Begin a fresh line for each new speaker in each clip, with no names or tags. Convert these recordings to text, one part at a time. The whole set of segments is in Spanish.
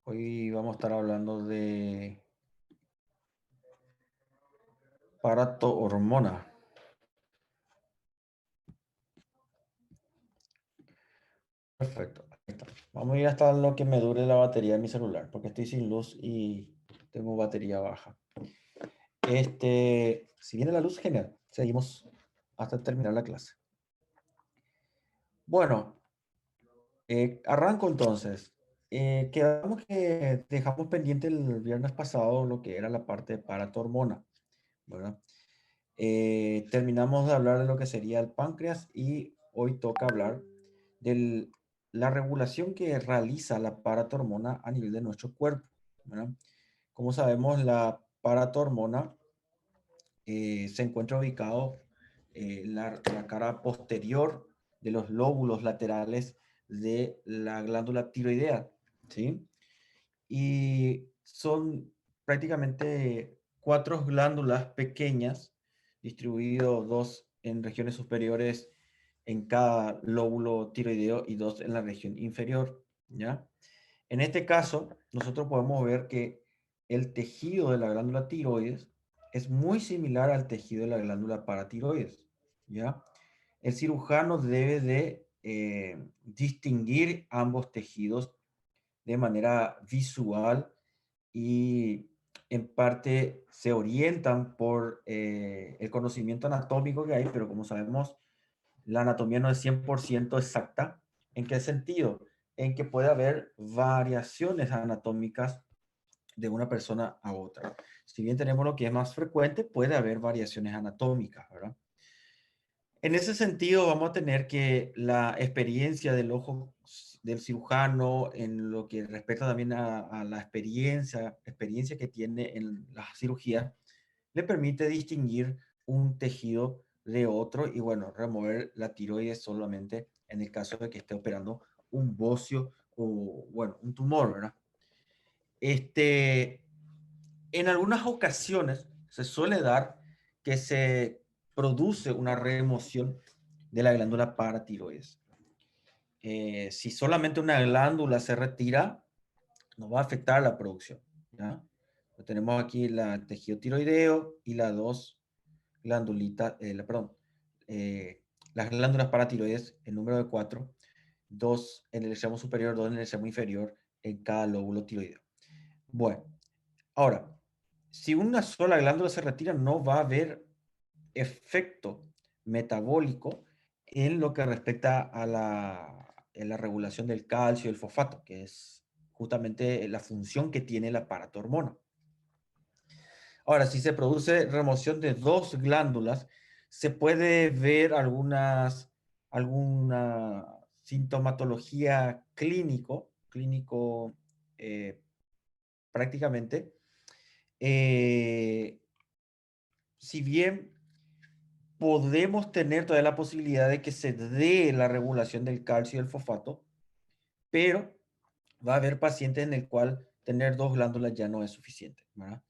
Hoy vamos a estar hablando de parato-hormona. Perfecto. Ahí está. Vamos a ir hasta lo que me dure la batería de mi celular, porque estoy sin luz y tengo batería baja. Si viene la luz, genial. Seguimos hasta terminar la clase. Bueno, arranco entonces. Quedamos que dejamos pendiente el viernes pasado lo que era la parte de parato-hormona, ¿verdad? Terminamos de hablar de lo que sería el páncreas y hoy toca hablar de la regulación que realiza la paratormona a nivel de nuestro cuerpo, ¿verdad? Como sabemos, la paratormona se encuentra ubicado en la cara posterior de los lóbulos laterales de la glándula tiroidea, ¿sí? Y son prácticamente cuatro glándulas pequeñas, distribuidos dos en regiones superiores en cada lóbulo tiroideo y dos en la región inferior, ¿ya? En este caso, nosotros podemos ver que el tejido de la glándula tiroides es muy similar al tejido de la glándula paratiroides, ¿ya? El cirujano debe de distinguir ambos tejidos de manera visual y en parte se orientan por el conocimiento anatómico que hay, pero como sabemos, la anatomía no es 100% exacta. ¿En qué sentido? En que puede haber variaciones anatómicas de una persona a otra. Si bien tenemos lo que es más frecuente, puede haber variaciones anatómicas, ¿verdad? En ese sentido, vamos a tener que la experiencia del ojo del cirujano en lo que respecta también a la experiencia que tiene en la cirugía, le permite distinguir un tejido de otro y, bueno, remover la tiroides solamente en el caso de que esté operando un bocio o, bueno, un tumor, ¿verdad? Este, en algunas ocasiones se suele dar que se produce una remoción de la glándula paratiroides. Si solamente una glándula se retira, no va a afectar la producción, ¿ya? Tenemos aquí el tejido tiroideo y las dos glandulitas, perdón, eh, las glándulas paratiroides, el número de cuatro, dos en el extremo superior, dos en el extremo inferior, en cada lóbulo tiroideo. Bueno, ahora, si una sola glándula se retira, no va a haber efecto metabólico en lo que respecta a en la regulación del calcio y el fosfato, que es justamente la función que tiene la paratormona. Ahora, si se produce remoción de dos glándulas, se puede ver alguna sintomatología clínico eh, prácticamente. Eh, si bien podemos tener todavía la posibilidad de que se dé la regulación del calcio y el fosfato, pero va a haber pacientes en el cual tener dos glándulas ya no es suficiente, ¿verdad?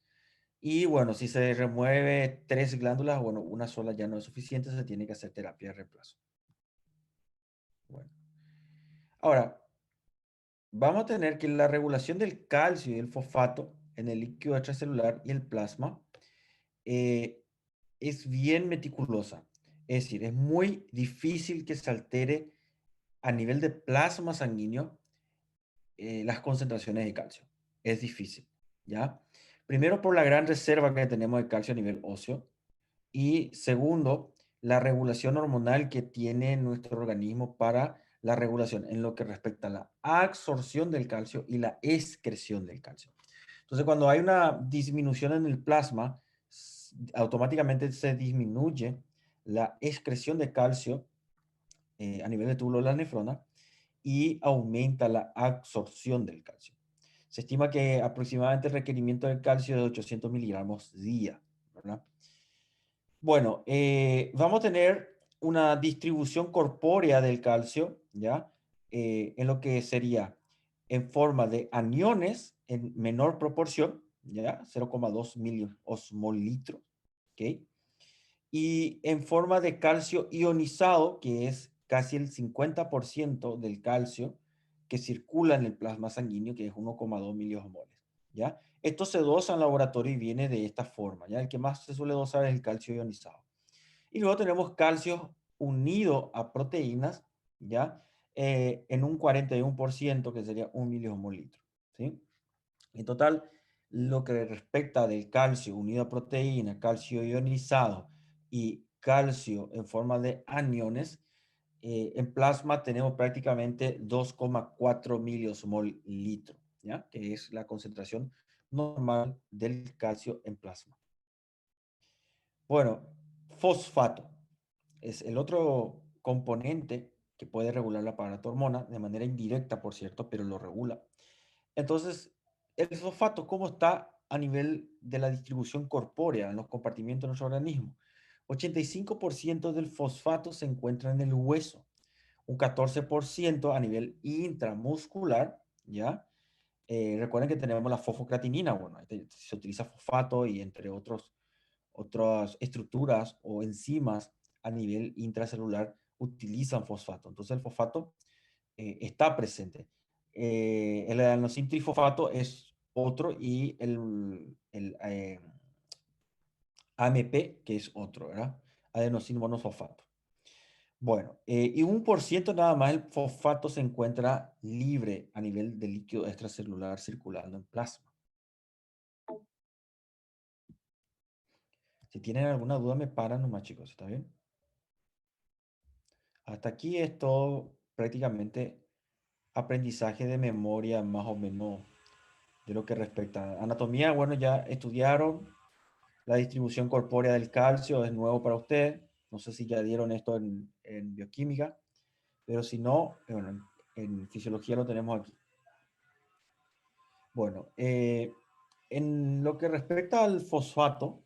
Y bueno, si se remueve tres glándulas, bueno, una sola ya no es suficiente, se tiene que hacer terapia de reemplazo. Bueno, ahora, vamos a tener que la regulación del calcio y el fosfato en el líquido extracelular y el plasma eh, es bien meticulosa. Es decir, es muy difícil que se altere a nivel de plasma sanguíneo las concentraciones de calcio. Es difícil, ¿ya? Primero por la gran reserva que tenemos de calcio a nivel óseo y segundo, la regulación hormonal que tiene nuestro organismo para la regulación en lo que respecta a la absorción del calcio y la excreción del calcio. Entonces, cuando hay una disminución en el plasma, automáticamente se disminuye la excreción de calcio a nivel de túbulo de la nefrona y aumenta la absorción del calcio. Se estima que aproximadamente el requerimiento del calcio es de 800 miligramos día, ¿verdad? Bueno, vamos a tener una distribución corpórea del calcio, ¿ya? En lo que sería en forma de aniones en menor proporción, ¿ya? 0,2 miliosmolitros, ¿ok? Y en forma de calcio ionizado, que es casi el 50% del calcio que circula en el plasma sanguíneo, que es 1,2 miliosmoles, ¿ya? Esto se dosa en laboratorio y viene de esta forma, ¿ya? El que más se suele dosar es el calcio ionizado. Y luego tenemos calcio unido a proteínas, ¿ya? En un 41%, que sería 1 miliosmol litro, ¿sí? En total, lo que respecta del calcio unido a proteína, calcio ionizado y calcio en forma de aniones, en plasma tenemos prácticamente 2,4 miliosmol litro, ¿ya? Que es la concentración normal del calcio en plasma. Bueno, fosfato es el otro componente que puede regular la paratormona de manera indirecta, por cierto, pero lo regula. Entonces, el fosfato, ¿cómo está a nivel de la distribución corpórea en los compartimientos de nuestro organismo? 85% del fosfato se encuentra en el hueso, un 14% a nivel intramuscular, ¿ya? Recuerden que tenemos la fosfocreatinina, bueno, se utiliza fosfato y entre otras estructuras o enzimas a nivel intracelular utilizan fosfato. Entonces el fosfato está presente. El adenosín trifosfato es otro y el AMP, que es otro, ¿verdad? Adenosín monofosfato. Bueno, y 1% nada más el fosfato se encuentra libre a nivel de líquido extracelular circulando en plasma. Si tienen alguna duda me paran nomás, chicos, ¿está bien? Hasta aquí es todo prácticamente aprendizaje de memoria más o menos de lo que respecta a anatomía. Bueno, ya estudiaron la distribución corpórea del calcio, es nuevo para usted. No sé si ya dieron esto en bioquímica, pero si no, bueno, en fisiología lo tenemos aquí. Bueno, en lo que respecta al fosfato,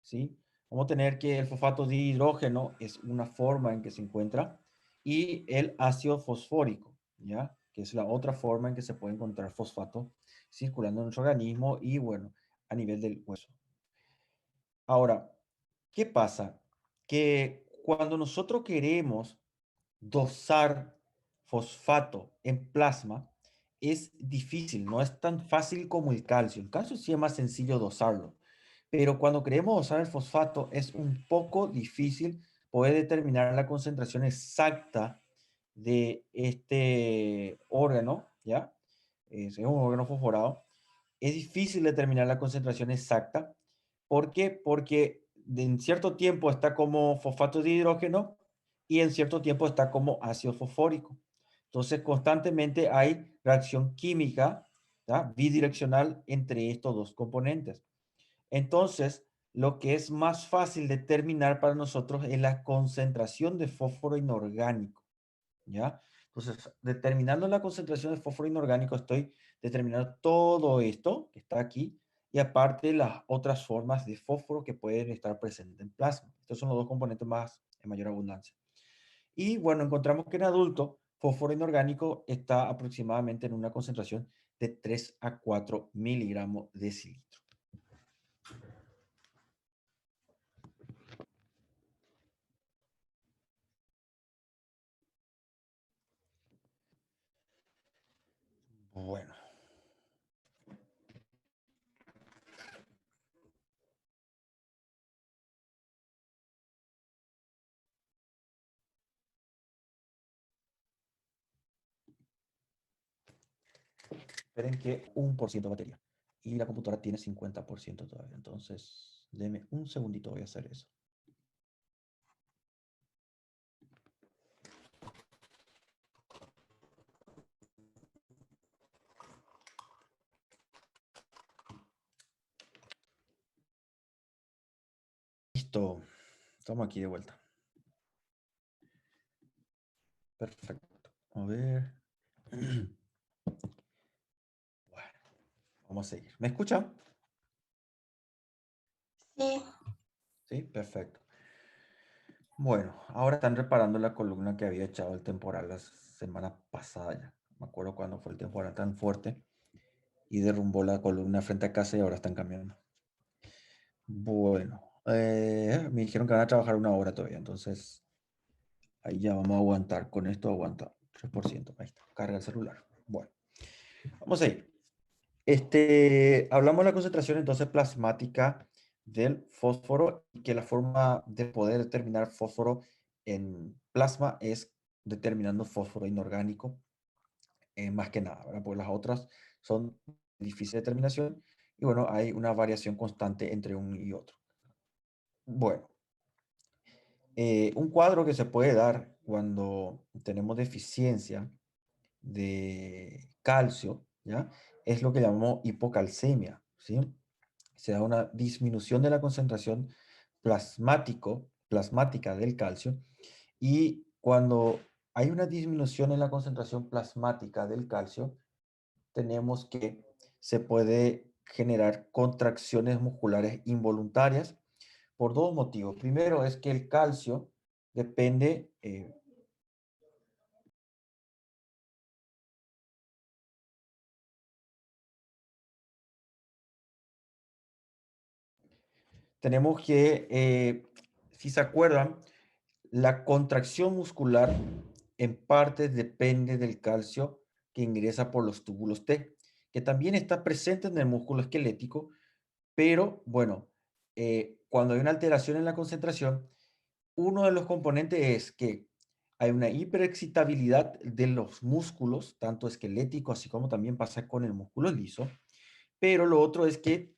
¿sí? Vamos a tener que el fosfato de hidrógeno es una forma en que se encuentra y el ácido fosfórico, ¿ya? Que es la otra forma en que se puede encontrar fosfato circulando en nuestro organismo y, bueno, a nivel del hueso. Ahora, ¿qué pasa? Que cuando nosotros queremos dosar fosfato en plasma, es difícil, no es tan fácil como el calcio. El calcio sí es más sencillo dosarlo, pero cuando queremos dosar el fosfato es un poco difícil poder determinar la concentración exacta de este órgano, ¿ya? Es un órgano fosforado. Es difícil determinar la concentración exacta. ¿Por qué? Porque en cierto tiempo está como fosfato de hidrógeno y en cierto tiempo está como ácido fosfórico. Entonces, constantemente hay reacción química, ¿ya? Bidireccional entre estos dos componentes. Entonces, lo que es más fácil determinar para nosotros es la concentración de fósforo inorgánico, ¿ya? Entonces, determinando la concentración de fósforo inorgánico, estoy determinando todo esto que está aquí y aparte las otras formas de fósforo que pueden estar presentes en plasma. Estos son los dos componentes más en mayor abundancia. Y bueno, encontramos que en adulto, fósforo inorgánico está aproximadamente en una concentración de 3 a 4 miligramos decilitro. Bueno, esperen que 1% de batería. Y la computadora tiene 50% todavía. Entonces, denme un segundito, voy a hacer eso. Listo. Estamos aquí de vuelta. Perfecto. A ver. Bueno, vamos a seguir. ¿Me escuchan?
Sí,
Sí, perfecto. Bueno, ahora están reparando la columna que había echado el temporal la semana pasada ya. Me acuerdo cuando fue el temporal tan fuerte y derrumbó la columna frente a casa y ahora están cambiando. Bueno, me dijeron que van a trabajar 1 hora todavía, entonces ahí ya vamos a aguantar. Con esto aguanta 3%. Ahí está, carga el celular. Bueno, vamos a ir. Hablamos de la concentración entonces plasmática del fósforo y que la forma de poder determinar fósforo en plasma es determinando fósforo inorgánico, más que nada, ¿verdad? Porque las otras son difíciles de determinación y bueno, hay una variación constante entre uno y otro. Bueno, un cuadro que se puede dar cuando tenemos deficiencia de calcio, ¿ya? Es lo que llamamos hipocalcemia, ¿sí? Se da una disminución de la concentración plasmática del calcio y cuando hay una disminución en la concentración plasmática del calcio, tenemos que se puede generar contracciones musculares involuntarias por dos motivos. Primero es que el calcio depende, tenemos que, si se acuerdan, la contracción muscular en parte depende del calcio que ingresa por los túbulos T, que también está presente en el músculo esquelético, pero bueno, cuando hay una alteración en la concentración, uno de los componentes es que hay una hiperexcitabilidad de los músculos, tanto esqueléticos así como también pasa con el músculo liso, pero lo otro es que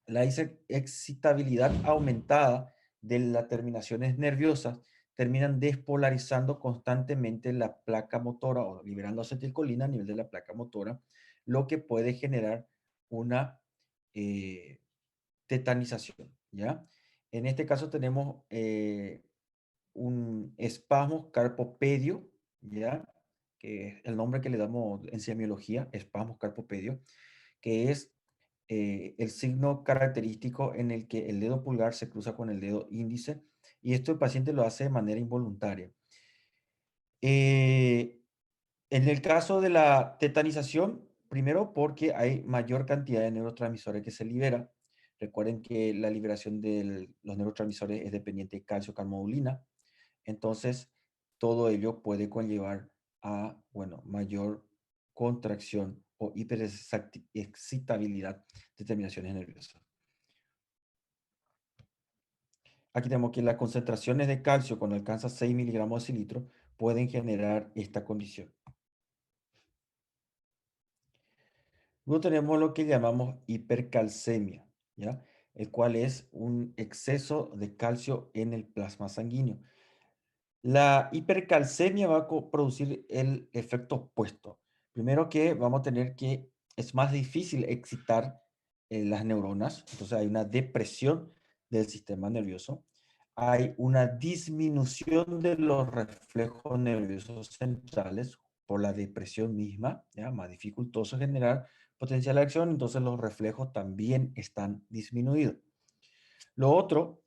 la excitabilidad aumentada de las terminaciones nerviosas terminan despolarizando constantemente la placa motora o liberando acetilcolina a nivel de la placa motora, lo que puede generar una eh, tetanización, ¿ya? En este caso tenemos un espasmo carpopedio, ¿ya? Que es el nombre que le damos en semiología, espasmo carpopedio, que es el signo característico en el que el dedo pulgar se cruza con el dedo índice y esto el paciente lo hace de manera involuntaria. Eh, en el caso de la tetanización, primero porque hay mayor cantidad de neurotransmisores que se libera. Recuerden que la liberación de los neurotransmisores es dependiente de calcio, calmodulina. Entonces, todo ello puede conllevar a, bueno, mayor contracción o hiperexcitabilidad de terminaciones nerviosas. Aquí tenemos que las concentraciones de calcio cuando alcanza 6 miligramos de cilitro pueden generar esta condición. Luego tenemos lo que llamamos hipercalcemia, ¿ya? El cual es un exceso de calcio en el plasma sanguíneo. La hipercalcemia va a producir el efecto opuesto. Primero que vamos a tener que es más difícil excitar las neuronas, entonces hay una depresión del sistema nervioso, hay una disminución de los reflejos nerviosos centrales por la depresión misma, ¿ya? Más dificultoso generar potencial de acción, entonces los reflejos también están disminuidos. Lo otro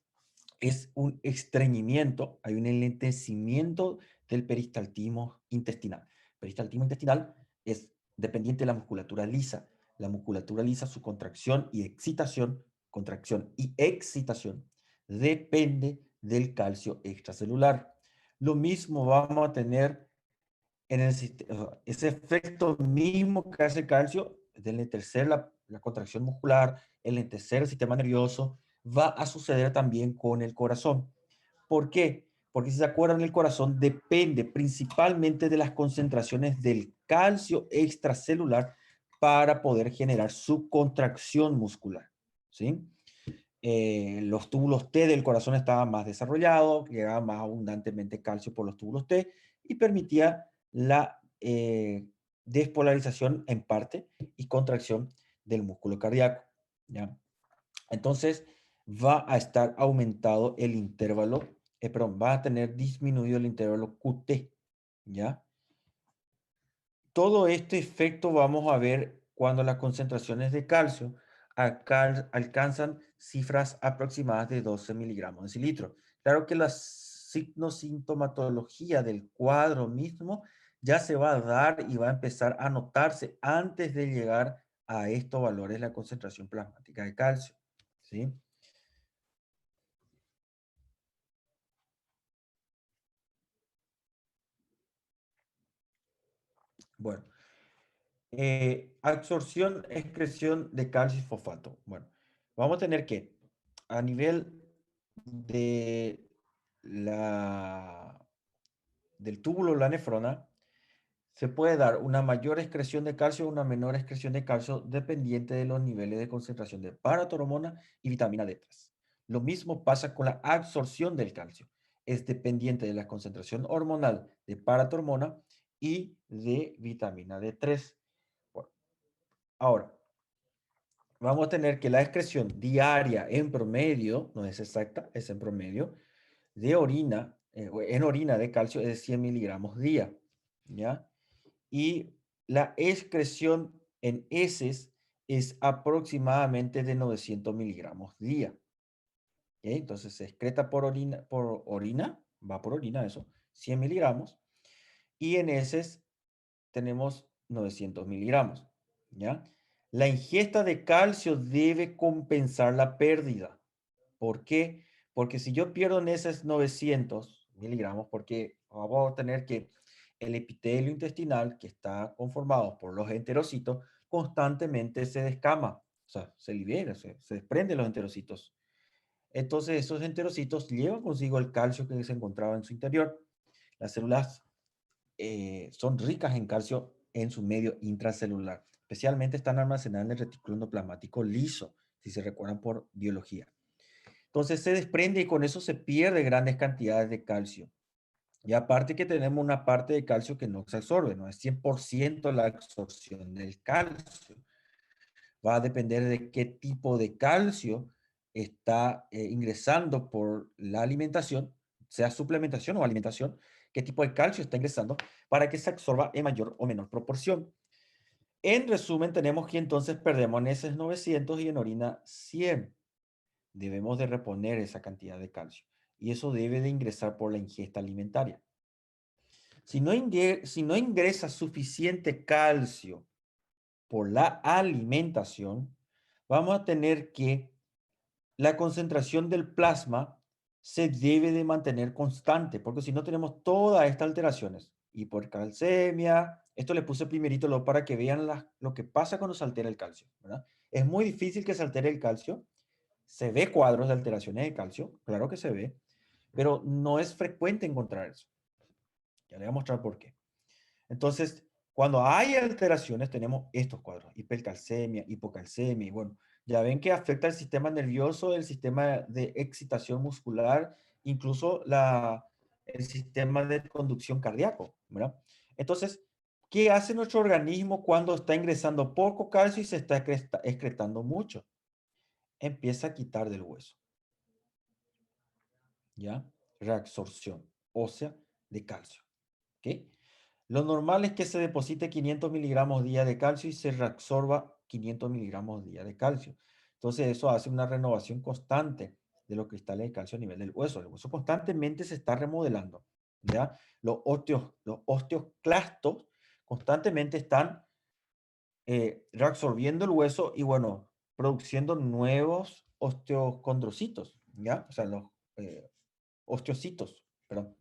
es un estreñimiento, hay un enlentecimiento del peristaltismo intestinal. Peristaltismo intestinal es dependiente de la musculatura lisa. La musculatura lisa, su contracción y excitación, depende del calcio extracelular. Lo mismo vamos a tener en el sistema, ese efecto mismo que hace el calcio, de enlentecer la contracción muscular, enlentecer el sistema nervioso, va a suceder también con el corazón. ¿Por qué? Porque si se acuerdan, el corazón depende principalmente de las concentraciones del calcio extracelular para poder generar su contracción muscular. ¿Sí? Los túbulos T del corazón estaban más desarrollados, llegaba más abundantemente calcio por los túbulos T y permitía la despolarización en parte y contracción del músculo cardíaco. ¿Ya? Entonces va a estar aumentado el intervalo, perdón, va a tener disminuido el intervalo QT. ¿Ya? Todo este efecto vamos a ver cuando las concentraciones de calcio alcanzan cifras aproximadas de 12 miligramos de cilitro. Claro que la sintomatología del cuadro mismo ya se va a dar y va a empezar a notarse antes de llegar a estos valores la concentración plasmática de calcio. ¿Sí? Bueno, Absorción, excreción de calcio y fosfato. Bueno, vamos a tener que a nivel de la, del túbulo de la nefrona, se puede dar una mayor excreción de calcio o una menor excreción de calcio dependiente de los niveles de concentración de paratormona y vitamina D3. Lo mismo pasa con la absorción del calcio. Es dependiente de la concentración hormonal de paratormona y de vitamina D3. Bueno, ahora, vamos a tener que la excreción diaria en promedio, no es exacta, es en promedio, de orina, en orina de calcio es de 100 miligramos día, ¿ya? Y la excreción en heces es aproximadamente de 900 miligramos día. ¿Ok? Entonces se excreta por orina, va por orina eso, 100 miligramos, y en heces tenemos 900 miligramos. ¿Ya? La ingesta de calcio debe compensar la pérdida. ¿Por qué? Porque si yo pierdo en esos 900 miligramos, porque vamos a tener que el epitelio intestinal, que está conformado por los enterocitos, constantemente se descama, o sea, se libera, se desprende los enterocitos. Entonces, esos enterocitos llevan consigo el calcio que se encontraba en su interior. Las células son ricas en calcio en su medio intracelular. Especialmente están almacenadas en el retículo endoplasmático liso, si se recuerdan por biología. Entonces se desprende y con eso se pierde grandes cantidades de calcio. Y aparte que tenemos una parte de calcio que no se absorbe, no es 100% la absorción del calcio. Va a depender de qué tipo de calcio está ingresando por la alimentación, sea suplementación o alimentación, qué tipo de calcio está ingresando para que se absorba en mayor o menor proporción. En resumen, tenemos que entonces perdemos en heces 900 y en orina 100. Debemos de reponer esa cantidad de calcio y eso debe de ingresar por la ingesta alimentaria. Si no ingresa suficiente calcio por la alimentación, vamos a tener que la concentración del plasma se debe de mantener constante, porque si no tenemos todas estas alteraciones, hipercalcemia, esto le puse primerito para que vean lo que pasa cuando se altera el calcio, ¿verdad? Es muy difícil que se altere el calcio, se ve cuadros de alteraciones de calcio, claro que se ve, pero no es frecuente encontrar eso. Ya le voy a mostrar por qué. Entonces, cuando hay alteraciones, tenemos estos cuadros, hipercalcemia, hipocalcemia, y bueno, ya ven que afecta el sistema nervioso, el sistema de excitación muscular, incluso el sistema de conducción cardíaco, ¿verdad? Entonces, ¿qué hace nuestro organismo cuando está ingresando poco calcio y se está excretando mucho? Empieza a quitar del hueso, ¿ya? Reabsorción ósea de calcio, ¿ok? Lo normal es que se deposite 500 miligramos día de calcio y se reabsorba 500 miligramos día de calcio. Entonces eso hace una renovación constante de los cristales de calcio a nivel del hueso. El hueso constantemente se está remodelando, ¿ya? Los osteoclastos constantemente están reabsorbiendo el hueso y, bueno, produciendo nuevos osteocondrocitos, ¿ya? O sea, los eh, osteocitos, perdón.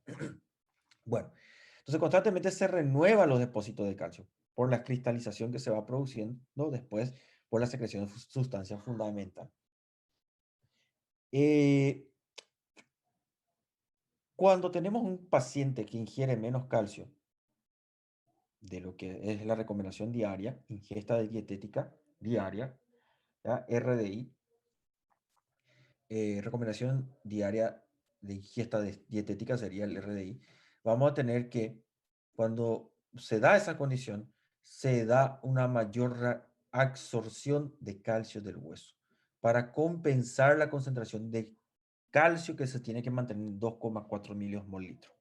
Bueno, entonces constantemente se renuevan los depósitos de calcio por la cristalización que se va produciendo después por la secreción de sustancia fundamental. Eh, Cuando tenemos un paciente que ingiere menos calcio de lo que es la recomendación diaria, ingesta de dietética diaria, ¿ya? RDI, recomendación diaria de ingesta de dietética sería el RDI, vamos a tener que, cuando se da esa condición, se da una mayor absorción de calcio del hueso para compensar la concentración de calcio que se tiene que mantener en 2,4 miliosmol litro,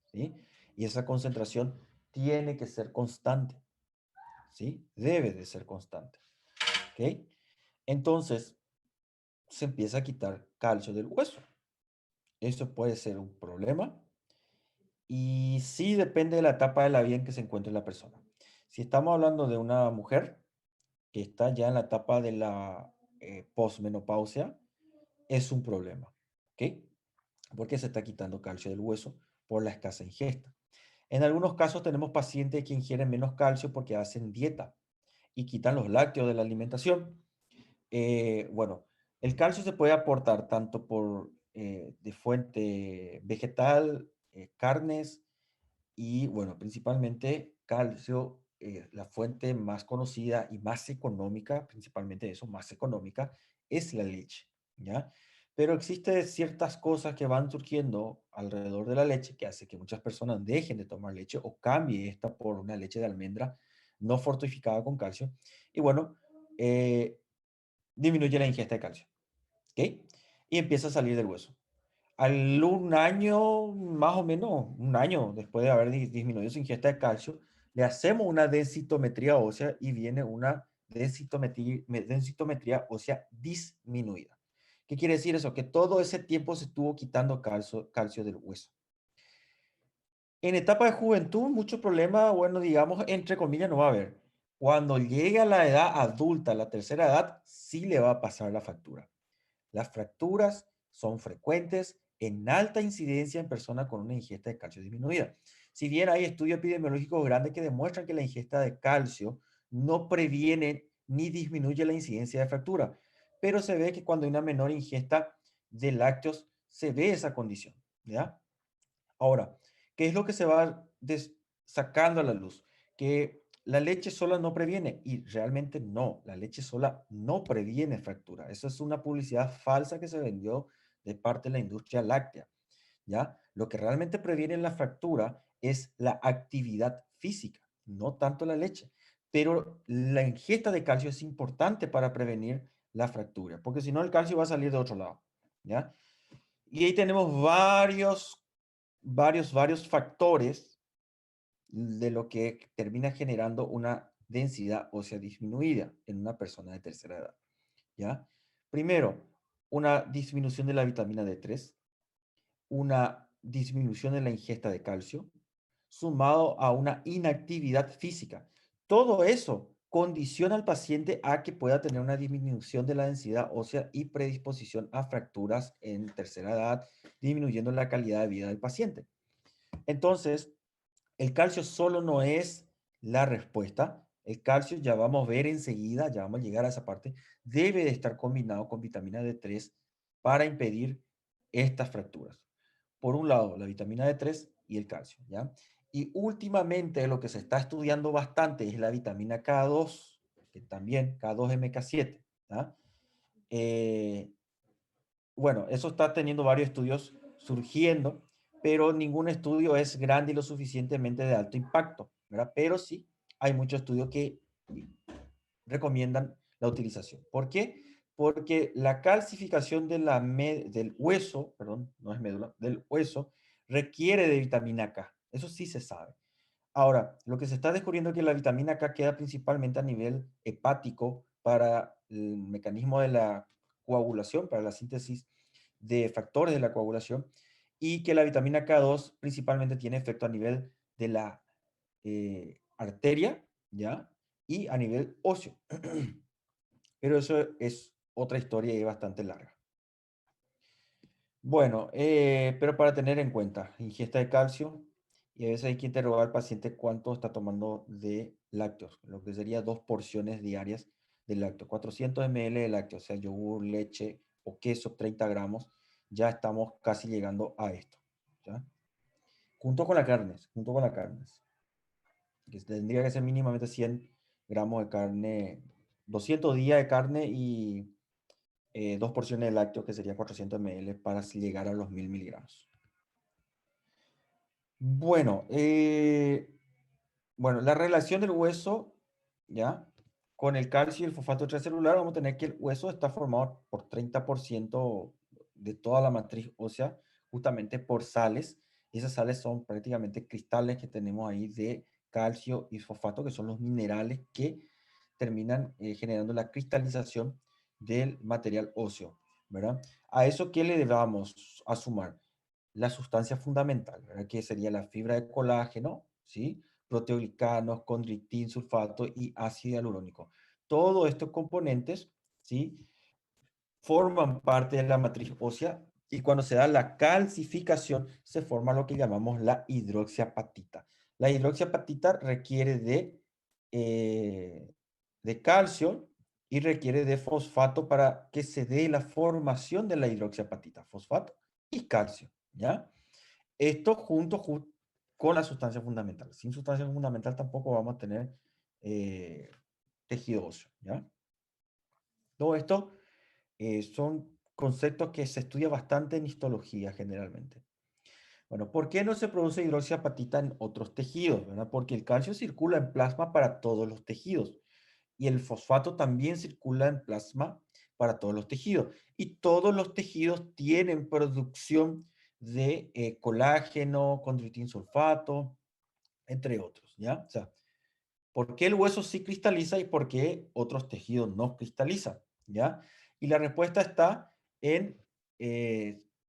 ¿sí? Y esa concentración tiene que ser constante, ¿sí? Debe de ser constante, ¿ok? Entonces, se empieza a quitar calcio del hueso. Eso puede ser un problema y sí depende de la etapa de la vida en que se encuentre la persona. Si estamos hablando de una mujer que está ya en la etapa de la posmenopausia, es un problema, ¿ok? Porque se está quitando calcio del hueso por la escasa ingesta. En algunos casos tenemos pacientes que ingieren menos calcio porque hacen dieta y quitan los lácteos de la alimentación. Bueno, el calcio se puede aportar tanto por de fuente vegetal, carnes y, bueno, principalmente calcio, la fuente más conocida y más económica, principalmente eso, más económica, es la leche, ¿ya? Pero existen ciertas cosas que van surgiendo alrededor de la leche que hace que muchas personas dejen de tomar leche o cambie esta por una leche de almendra no fortificada con calcio. Y bueno, eh, disminuye la ingesta de calcio, ¿ok? Y empieza a salir del hueso. Al un año, más o menos, un año después de haber disminuido su ingesta de calcio, le hacemos una densitometría ósea y viene una densitometría ósea disminuida. ¿Qué quiere decir eso? Que todo ese tiempo se estuvo quitando calcio del hueso. En etapa de juventud, mucho problema, bueno, digamos, entre comillas, no va a haber. Cuando llegue a la edad adulta, la tercera edad, sí le va a pasar la factura. Las fracturas son frecuentes en alta incidencia en personas con una ingesta de calcio disminuida. Si bien hay estudios epidemiológicos grandes que demuestran que la ingesta de calcio no previene ni disminuye la incidencia de fractura, pero se ve que cuando hay una menor ingesta de lácteos se ve esa condición, ¿ya? Ahora, ¿qué es lo que se va sacando a la luz? Que la leche sola no previene y realmente no, la leche sola no previene fractura. Eso es una publicidad falsa que se vendió de parte de la industria láctea, ¿ya? Lo que realmente previene la fractura es la actividad física, no tanto la leche. Pero la ingesta de calcio es importante para prevenir la fractura, porque si no el calcio va a salir de otro lado, ¿ya? Y ahí tenemos varios factores de lo que termina generando una densidad ósea disminuida en una persona de tercera edad, ¿ya? Primero, una disminución de la vitamina D3, una disminución en la ingesta de calcio, sumado a una inactividad física. Todo eso condiciona al paciente a que pueda tener una disminución de la densidad ósea y predisposición a fracturas en tercera edad, disminuyendo la calidad de vida del paciente. Entonces, el calcio solo no es la respuesta. El calcio, ya vamos a ver enseguida, ya vamos a llegar a esa parte, debe de estar combinado con vitamina D3 para impedir estas fracturas. Por un lado, la vitamina D3 y el calcio, ¿ya? Y últimamente lo que se está estudiando bastante es la vitamina K2, que también K2MK7, ¿ya? Eh, bueno, eso está teniendo varios estudios surgiendo, pero ningún estudio es grande y lo suficientemente de alto impacto, ¿verdad? Pero sí hay muchos estudios que recomiendan la utilización. ¿Por qué? Porque la calcificación del hueso, perdón, no es médula, del hueso, requiere de vitamina K. Eso sí se sabe. Ahora, lo que se está descubriendo es que la vitamina K queda principalmente a nivel hepático para el mecanismo de la coagulación, para la síntesis de factores de la coagulación, y que la vitamina K2 principalmente tiene efecto a nivel de la arteria, ¿ya? Y a nivel óseo. Pero eso es otra historia y bastante larga. Bueno, pero para tener en cuenta, ingesta de calcio, y a veces hay que interrogar al paciente cuánto está tomando de lácteos, lo que sería 2 porciones diarias de lácteos, 400 ml de lácteos, o sea, yogur, leche o queso, 30 gramos, ya estamos casi llegando a esto, ¿ya? Junto con las carnes, que tendría que ser mínimamente 100 gramos de carne, 200 días de carne y 2 porciones de lácteos, que serían 400 ml para llegar a los 1000 miligramos. Bueno, bueno, la relación del hueso, ¿ya? Con el calcio y el fosfato extracelular, vamos a tener que el hueso está formado por 30% de toda la matriz ósea, justamente por sales. Y esas sales son prácticamente cristales que tenemos ahí de calcio y fosfato, que son los minerales que terminan generando la cristalización del material óseo, ¿verdad? A eso, ¿qué le vamos a sumar? La sustancia fundamental, ¿verdad? Que sería la fibra de colágeno, ¿sí? Proteoglicanos, condroitín, sulfato y ácido hialurónico. Todos estos componentes, ¿sí? Forman parte de la matriz ósea y cuando se da la calcificación se forma lo que llamamos la hidroxiapatita. La hidroxiapatita requiere de calcio y requiere de fosfato para que se dé la formación de la hidroxiapatita, fosfato y calcio, ¿ya? Esto con la sustancia fundamental. Sin sustancia fundamental tampoco vamos a tener eh, tejido óseo, ¿ya? Todo esto son conceptos que se estudia bastante en histología generalmente. Bueno, ¿por qué no se produce hidroxiapatita en otros tejidos? ¿Verdad? Porque el calcio circula en plasma para todos los tejidos y el fosfato también circula en plasma para todos los tejidos. Y todos los tejidos tienen producción de colágeno, condroitin sulfato, entre otros, ¿ya? O sea, ¿por qué el hueso sí cristaliza y por qué otros tejidos no cristalizan? ¿Ya? Y la respuesta está en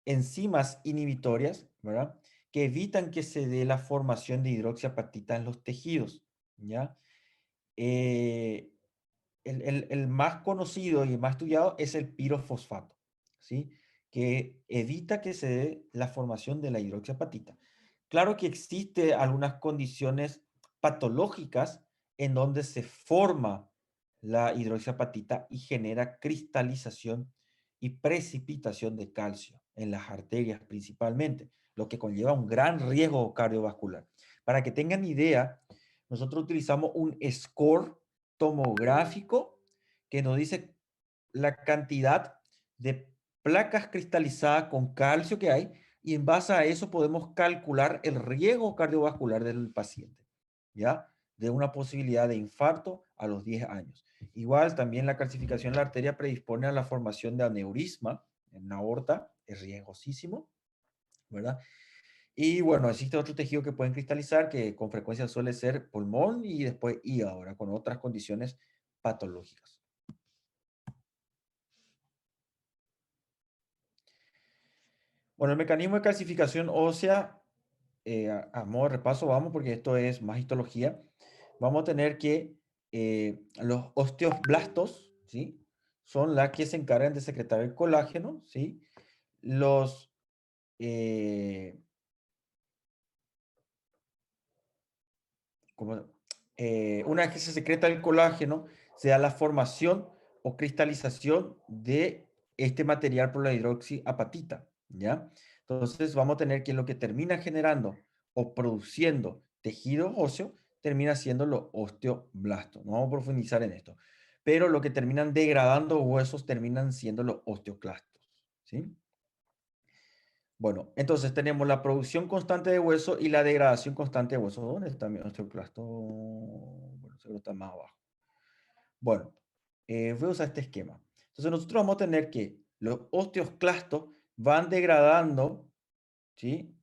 enzimas inhibitorias, ¿verdad? Que evitan que se dé la formación de hidroxiapatita en los tejidos, ¿ya? Eh, el más conocido y más estudiado es el pirofosfato, ¿sí? Que evita que se dé la formación de la hidroxiapatita. Claro que existe algunas condiciones patológicas en donde se forma la hidroxiapatita y genera cristalización y precipitación de calcio en las arterias principalmente, lo que conlleva un gran riesgo cardiovascular. Para que tengan idea, nosotros utilizamos un score tomográfico que nos dice la cantidad de placas cristalizadas con calcio que hay y en base a eso podemos calcular el riesgo cardiovascular del paciente, ¿ya? De una posibilidad de infarto a los 10 años. Igual también la calcificación de la arteria predispone a la formación de aneurisma en la aorta, es riesgosísimo, ¿verdad? Y bueno, existe otro tejido que pueden cristalizar, que con frecuencia suele ser pulmón y después hígado, ahora con otras condiciones patológicas. Bueno, el mecanismo de calcificación ósea, a modo de repaso, vamos, porque esto es más histología. Vamos a tener que los osteoblastos, ¿sí? Son las que se encargan de secretar el colágeno, ¿sí? Los, eh, como, una vez que se secreta el colágeno, se da la formación o cristalización de este material por la hidroxiapatita, ¿ya? Entonces vamos a tener que lo que termina generando o produciendo tejido óseo termina siendo los osteoblastos. No vamos a profundizar en esto. Pero lo que terminan degradando huesos terminan siendo los osteoclastos, ¿sí? Bueno, entonces tenemos la producción constante de hueso y la degradación constante de hueso. ¿Dónde está mi osteoclasto? Bueno, seguro está más abajo. Bueno, voy a usar este esquema. Entonces nosotros vamos a tener que los osteoclastos van degradando, ¿sí?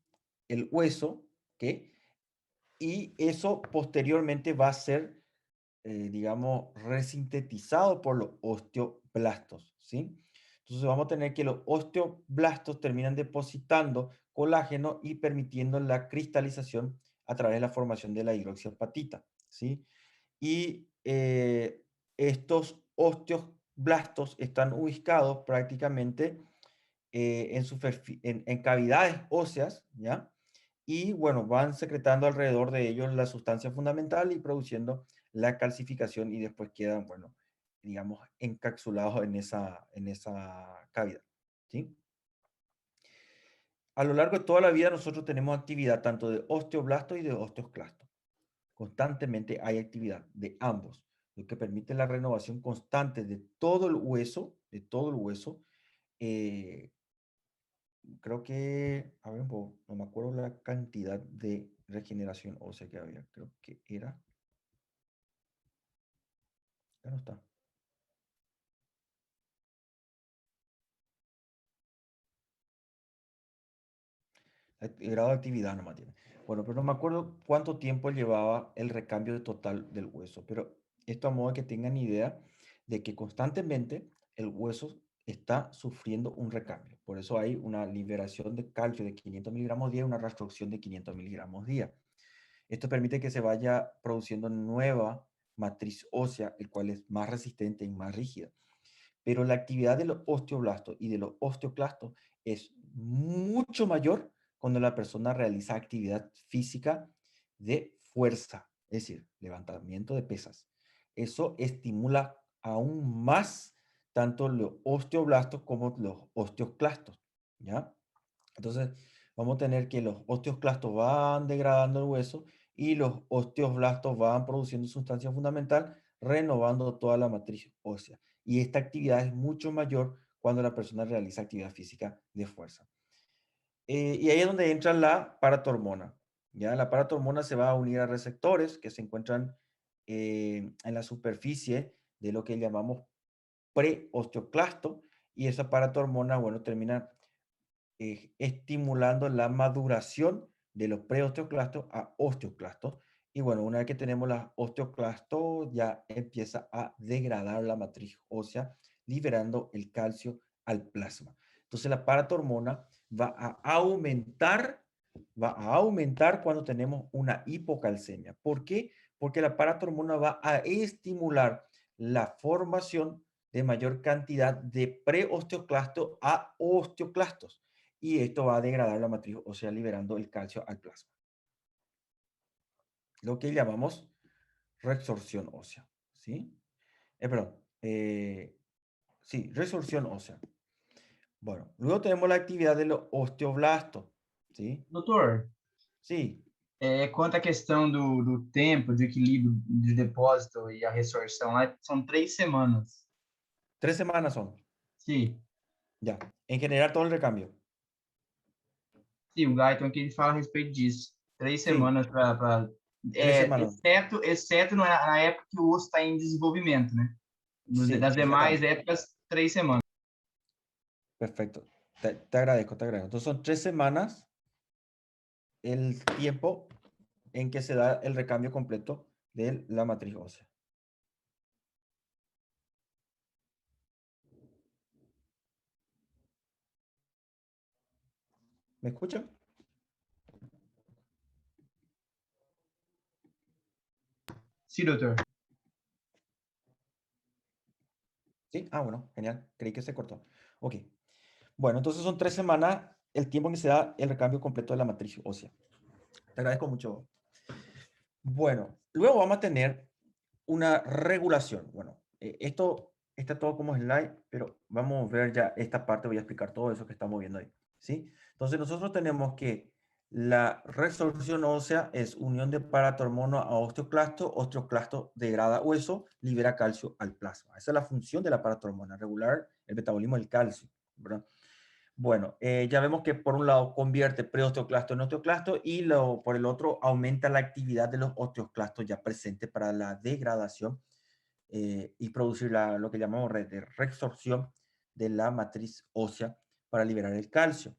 El hueso, ¿ok? Y eso posteriormente va a ser, digamos, resintetizado por los osteoblastos, ¿sí? Entonces vamos a tener que los osteoblastos terminan depositando colágeno y permitiendo la cristalización a través de la formación de la hidroxiapatita, ¿sí? Y estos osteoblastos están ubicados prácticamente en cavidades óseas, ¿ya? Y bueno, van secretando alrededor de ellos la sustancia fundamental y produciendo la calcificación y después quedan, bueno, digamos, encapsulados en esa cavidad, ¿sí? A lo largo de toda la vida nosotros tenemos actividad tanto de osteoblasto y de osteoclasto. Constantemente hay actividad de ambos, lo que permite la renovación constante de todo el hueso. eh, Creo que, a ver, no me acuerdo la cantidad de regeneración ósea que había, creo que era, ya no está, el grado de actividad nomás tiene. Bueno, pero no me acuerdo cuánto tiempo llevaba el recambio total del hueso, pero esto a modo de que tengan idea de que constantemente el hueso está sufriendo un recambio. Por eso hay una liberación de calcio de 500 miligramos día y una reabsorción de 500 miligramos día. Esto permite que se vaya produciendo nueva matriz ósea, el cual es más resistente y más rígida. Pero la actividad de los osteoblastos y de los osteoclastos es mucho mayor cuando la persona realiza actividad física de fuerza, es decir, levantamiento de pesas. Eso estimula aún más tanto los osteoblastos como los osteoclastos, ¿ya? Entonces, vamos a tener que los osteoclastos van degradando el hueso y los osteoblastos van produciendo sustancia fundamental, renovando toda la matriz ósea. Y esta actividad es mucho mayor cuando la persona realiza actividad física de fuerza. Y ahí es donde entra la paratormona. ¿Ya? La paratormona se va a unir a receptores que se encuentran en la superficie de lo que llamamos preosteoclasto, y esa paratormona, bueno, termina estimulando la maduración de los preosteoclastos a osteoclastos. Y bueno, una vez que tenemos los osteoclastos, ya empieza a degradar la matriz ósea, liberando el calcio al plasma. Entonces la paratormona va a aumentar cuando tenemos una hipocalcemia. ¿Por qué? Porque la paratormona va a estimular la formación de mayor cantidad de preosteoclastos a osteoclastos, y esto va a degradar la matriz ósea liberando el calcio al plasma. Lo que llamamos resorción ósea, ¿sí? Perdón, sí, resorción ósea. Bueno, luego tenemos la actividad de los osteoblastos, ¿sí?
Doutor,
Sí,
quanto à questão do tempo, do equilíbrio de depósito e a ressorção, lá são 3 semanas.
3 semanas son,
Sim,
ya. En general todo el recambio.
sim, o Guyton aqui ele fala a respeito disso. Três
Sí,
semanas para
3 semanas.
exceto na época que o osso está em desenvolvimento, né?
Sí,
Das demais
exactamente.
épocas, 3 semanas.
Perfecto. Te agradezco, te agradezco. Entonces son 3 semanas el tiempo en que se da el recambio completo de la matriz ósea. ¿Me escuchan?
Sim, doutor.
Sí. Ah, bueno, genial. Creí que se cortó. Ok. Bueno, entonces son 3 semanas el tiempo en que se da el recambio completo de la matriz ósea. Te agradezco mucho. Bueno, luego vamos a tener una regulación. Bueno, esto está todo como slide, pero vamos a ver ya esta parte, voy a explicar todo eso que estamos viendo ahí, ¿sí? Entonces nosotros tenemos que la resorción ósea es unión de paratormono a osteoclasto, osteoclasto degrada hueso, libera calcio al plasma. Esa es la función de la paratormona, regular el metabolismo del calcio, ¿verdad? Bueno, ya vemos que por un lado convierte preosteoclasto en osteoclasto y por el otro aumenta la actividad de los osteoclastos ya presentes para la degradación y producir lo que llamamos de resorción de la matriz ósea para liberar el calcio.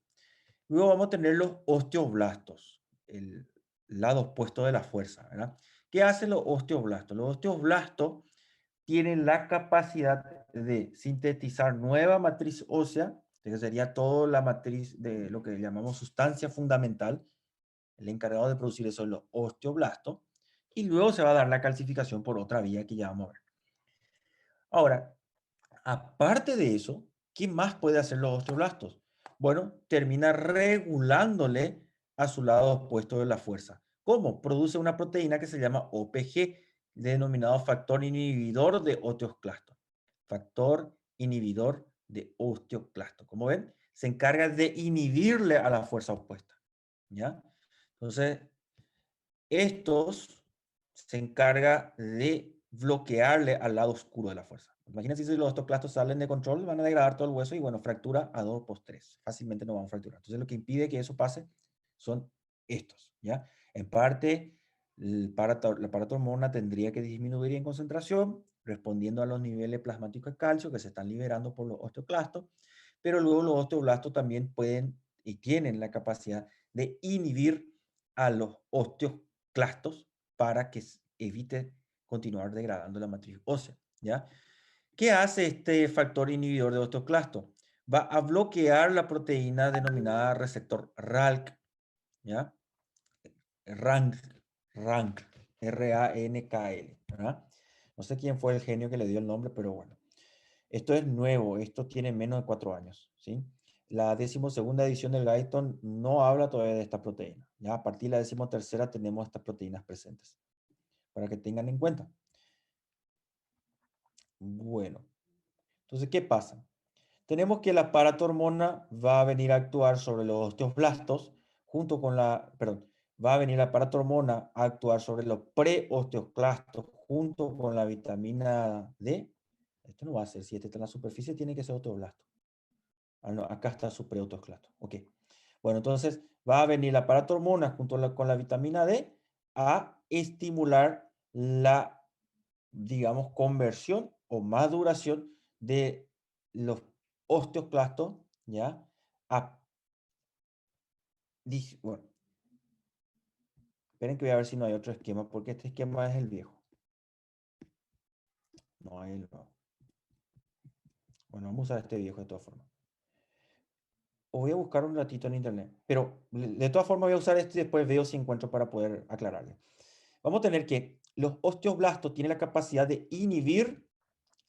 Luego vamos a tener los osteoblastos, el lado opuesto de la fuerza, ¿verdad? ¿Qué hacen los osteoblastos? Los osteoblastos tienen la capacidad de sintetizar nueva matriz ósea, que sería toda la matriz de lo que llamamos sustancia fundamental. El encargado de producir eso es los osteoblastos, y luego se va a dar la calcificación por otra vía que ya vamos a ver. Ahora, aparte de eso, ¿qué más puede hacer los osteoblastos? Bueno, termina regulándole a su lado opuesto de la fuerza. ¿Cómo? Produce una proteína que se llama OPG, denominado factor inhibidor de osteoclasto. Factor inhibidor de osteoclasto. Como ven, se encarga de inhibirle a la fuerza opuesta. ¿Ya? Entonces, estos se encarga de bloquearle al lado oscuro de la fuerza. Imagínense si los osteoclastos salen de control, van a degradar todo el hueso y bueno, fractura a 2 por 3. Fácilmente no van a fracturar. Entonces lo que impide que eso pase son estos, ¿ya? En parte, la paratormona tendría que disminuir en concentración, respondiendo a los niveles plasmáticos de calcio que se están liberando por los osteoclastos, pero luego los osteoblastos también pueden y tienen la capacidad de inhibir a los osteoclastos para que evite continuar degradando la matriz ósea, ¿ya? ¿Qué hace este factor inhibidor de osteoclasto? Va a bloquear la proteína denominada receptor RALK, ¿ya? RANK, RANK, R-A-N-K-L, ¿verdad? No sé quién fue el genio que le dio el nombre, pero bueno. Esto es nuevo, esto tiene menos de 4 años, ¿sí? La 12ª edición del Guyton no habla todavía de esta proteína. Ya a partir de la 13ª tenemos estas proteínas presentes, para que tengan en cuenta. Bueno, entonces, ¿qué pasa? Tenemos que la paratormona va a venir a actuar sobre los osteoblastos junto con la, perdón, va a venir la paratormona a actuar sobre los preosteoclastos junto con la vitamina D. Esto no va a ser, si este está en la superficie, tiene que ser osteoblasto. Ah, no, acá está su preosteoclasto. Ok. Bueno, entonces va a venir la paratormona junto con la vitamina D a estimular la, digamos, conversión o maduración de los osteoclastos, ¿ya? A, bueno, esperen que voy a ver si no hay otro esquema, porque este esquema es el viejo. No hay el nuevo. Bueno, vamos a usar este viejo de todas formas. O voy a buscar un ratito en internet, pero de todas formas voy a usar este y después veo si encuentro para poder aclararle. Vamos a tener que los osteoblastos tienen la capacidad de inhibir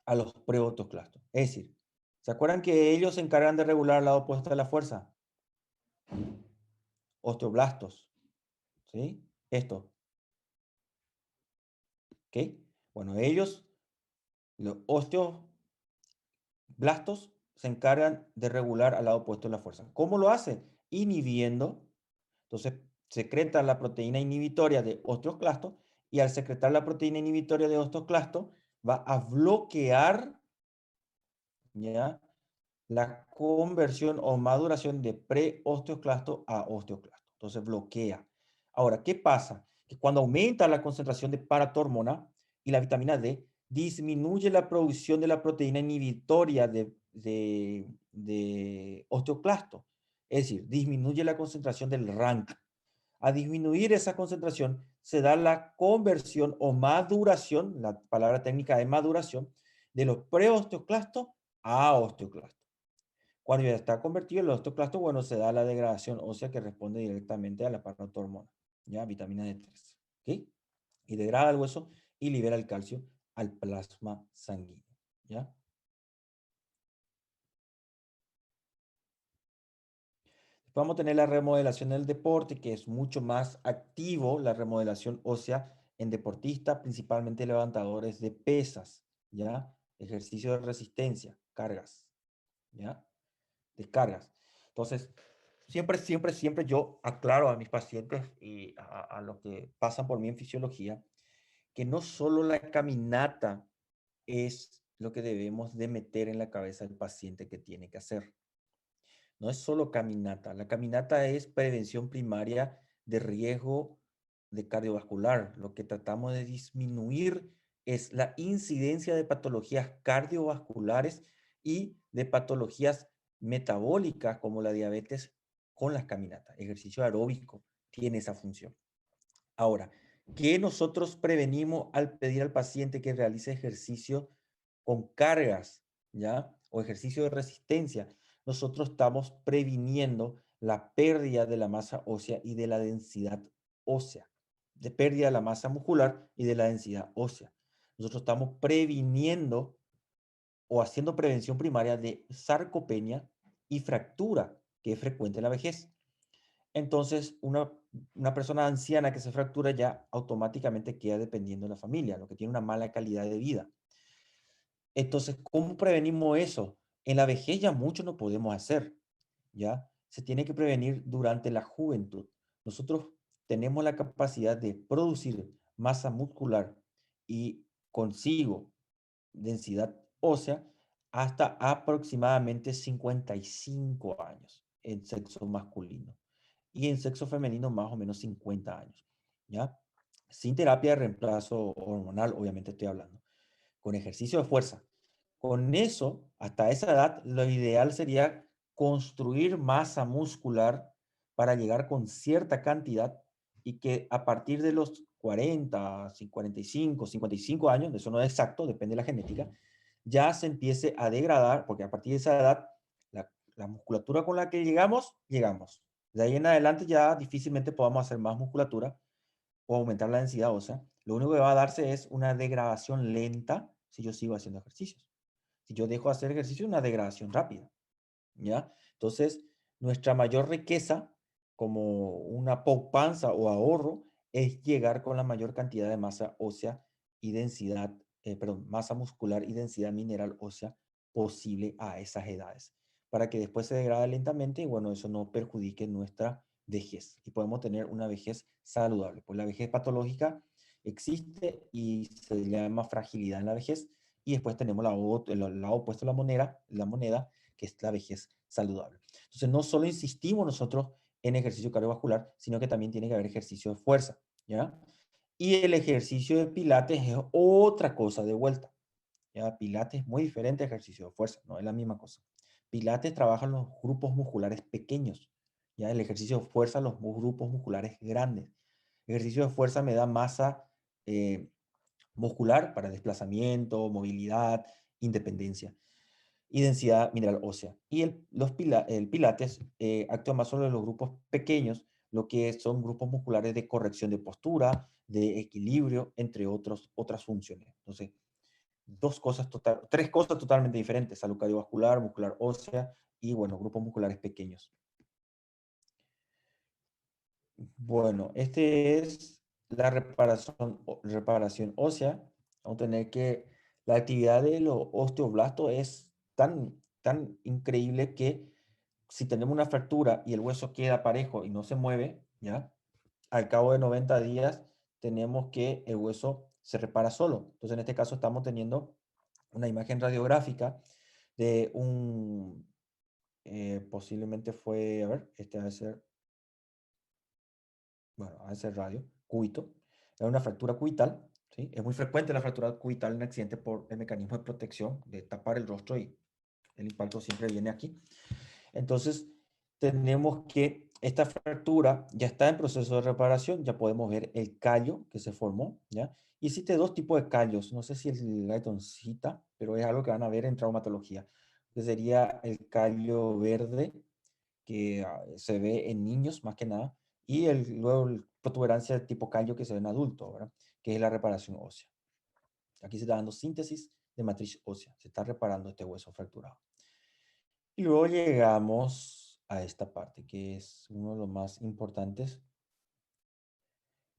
a los preosteoclastos. Es decir, ¿se acuerdan que ellos se encargan de regular el lado opuesto de la fuerza? Osteoblastos, ¿sí? Esto, ¿ok? Bueno, ellos, los osteoblastos, se encargan de regular al lado opuesto de la fuerza. ¿Cómo lo hacen? Inhibiendo. Entonces, secreta la proteína inhibitoria de osteoclasto y al secretar la proteína inhibitoria de osteoclasto va a bloquear, ¿ya?, la conversión o maduración de preosteoclasto a osteoclasto. Entonces bloquea. Ahora, ¿qué pasa? Que cuando aumenta la concentración de paratormona y la vitamina D, disminuye la producción de la proteína inhibitoria de osteoclasto. Es decir, disminuye la concentración del RANK. A disminuir esa concentración, se da la conversión o maduración, la palabra técnica de maduración, de los preosteoclastos a osteoclastos. Cuando ya está convertido el osteoclasto, bueno, se da la degradación ósea que responde directamente a la paratormona, ya, vitamina D3, ¿ok? Y degrada el hueso y libera el calcio al plasma sanguíneo, ¿ya? Vamos a tener la remodelación del deporte, que es mucho más activo, la remodelación ósea en deportistas, principalmente levantadores de pesas, ¿ya? Ejercicio de resistencia, cargas, ¿ya? Descargas. Entonces, siempre yo aclaro a mis pacientes y a los que pasan por mí en fisiología, que no solo la caminata es lo que debemos de meter en la cabeza del paciente que tiene que hacer. No es solo caminata. La caminata es prevención primaria de riesgo de cardiovascular. Lo que tratamos de disminuir es la incidencia de patologías cardiovasculares y de patologías metabólicas como la diabetes con las caminatas. Ejercicio aeróbico tiene esa función. Ahora, ¿qué nosotros prevenimos al pedir al paciente que realice ejercicio con cargas, ya? O ejercicio de resistencia? Nosotros estamos previniendo la pérdida de la masa ósea y de la densidad ósea, de pérdida de la masa muscular y de la densidad ósea. Nosotros estamos previniendo o haciendo prevención primaria de sarcopenia y fractura, que es frecuente en la vejez. Entonces, una persona anciana que se fractura ya automáticamente queda dependiendo de la familia, lo que tiene una mala calidad de vida. Entonces, ¿cómo prevenimos eso? En la vejez ya mucho no podemos hacer, ¿ya? Se tiene que prevenir durante la juventud. Nosotros tenemos la capacidad de producir masa muscular y consigo densidad ósea hasta aproximadamente 55 años en sexo masculino y en sexo femenino más o menos 50 años, ¿ya? Sin terapia de reemplazo hormonal, obviamente estoy hablando, con ejercicio de fuerza. Con eso, hasta esa edad, lo ideal sería construir masa muscular para llegar con cierta cantidad y que a partir de los 40, 45, 55 años, eso no es exacto, depende de la genética, ya se empiece a degradar, porque a partir de esa edad, la musculatura con la que llegamos, llegamos. De ahí en adelante ya difícilmente podamos hacer más musculatura o aumentar la densidad ósea. Lo único que va a darse es una degradación lenta si yo sigo haciendo ejercicios. Si yo dejo de hacer ejercicio, una degradación rápida. ¿ya? Entonces, nuestra mayor riqueza como una paupanza o ahorro es llegar con la mayor cantidad de masa ósea y densidad, perdón, masa muscular y densidad mineral ósea posible a esas edades, para que después se degrade lentamente y bueno, eso no perjudique nuestra vejez y podemos tener una vejez saludable. Pues la vejez patológica existe y se llama fragilidad en la vejez y después tenemos el lado opuesto de la moneda, que es la vejez saludable. Entonces, no solo insistimos nosotros en ejercicio cardiovascular, sino que también tiene que haber ejercicio de fuerza, ¿ya? Y el ejercicio de pilates es otra cosa de vuelta, ¿ya? Pilates es muy diferente a ejercicio de fuerza, no es la misma cosa. Pilates trabaja los grupos musculares pequeños, ¿ya? El ejercicio de fuerza los grupos musculares grandes. El ejercicio de fuerza me da masa muscular para desplazamiento, movilidad, independencia y densidad mineral ósea. Y el pilates actúa más sobre los grupos pequeños, lo que son grupos musculares de corrección de postura, de equilibrio, entre otras funciones. Entonces, tres cosas totalmente diferentes: salud cardiovascular, muscular ósea y, bueno, grupos musculares pequeños. Bueno, este es la reparación ósea. Vamos a tener que la actividad de los osteoblastos es tan increíble que si tenemos una fractura y el hueso queda parejo y no se mueve, ¿ya? Al cabo de 90 días tenemos que el hueso se repara solo. Entonces, en este caso estamos teniendo una imagen radiográfica de posiblemente fue, a ver, este va a ser, bueno, a ese radio, cúbito, es una fractura cubital, ¿sí? Es muy frecuente la fractura cubital en accidente por el mecanismo de protección, de tapar el rostro y el impacto siempre viene aquí. Entonces, tenemos que esta fractura ya está en proceso de reparación, ya podemos ver el callo que se formó, ¿ya? Y existe dos tipos de callos, no sé si el Guyton's-Cita, pero es algo que van a ver en traumatología, que sería el callo verde, que se ve en niños más que nada, y luego la protuberancia de tipo callo que se ve en adultos, ¿verdad? Que es la reparación ósea. Aquí se está dando síntesis de matriz ósea, se está reparando este hueso fracturado. Y luego llegamos a esta parte, que es uno de los más importantes,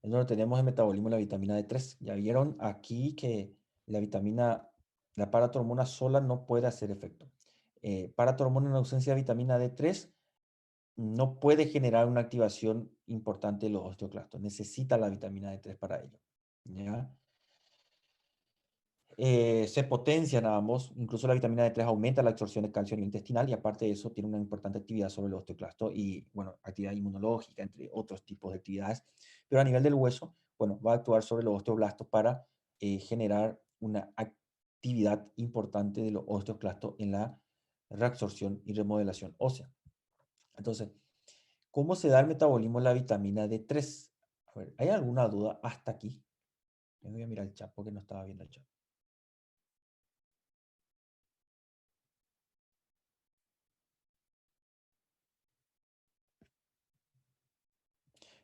es donde tenemos el metabolismo de la vitamina D3. Ya vieron aquí que la paratormona sola no puede hacer efecto. Paratormona en ausencia de vitamina D3 no puede generar una activación importante de los osteoclastos. Necesita la vitamina D3 para ello, ¿ya? Se potencian ambos, incluso la vitamina D3 aumenta la absorción de calcio a nivel intestinal y aparte de eso tiene una importante actividad sobre el osteoclasto y, bueno, actividad inmunológica, entre otros tipos de actividades. Pero a nivel del hueso, bueno, va a actuar sobre los osteoblastos para generar una actividad importante de los osteoclastos en la reabsorción y remodelación ósea. Entonces, ¿cómo se da el metabolismo de la vitamina D3? A ver, ¿hay alguna duda hasta aquí? Yo voy a mirar el chat porque no estaba viendo el chat.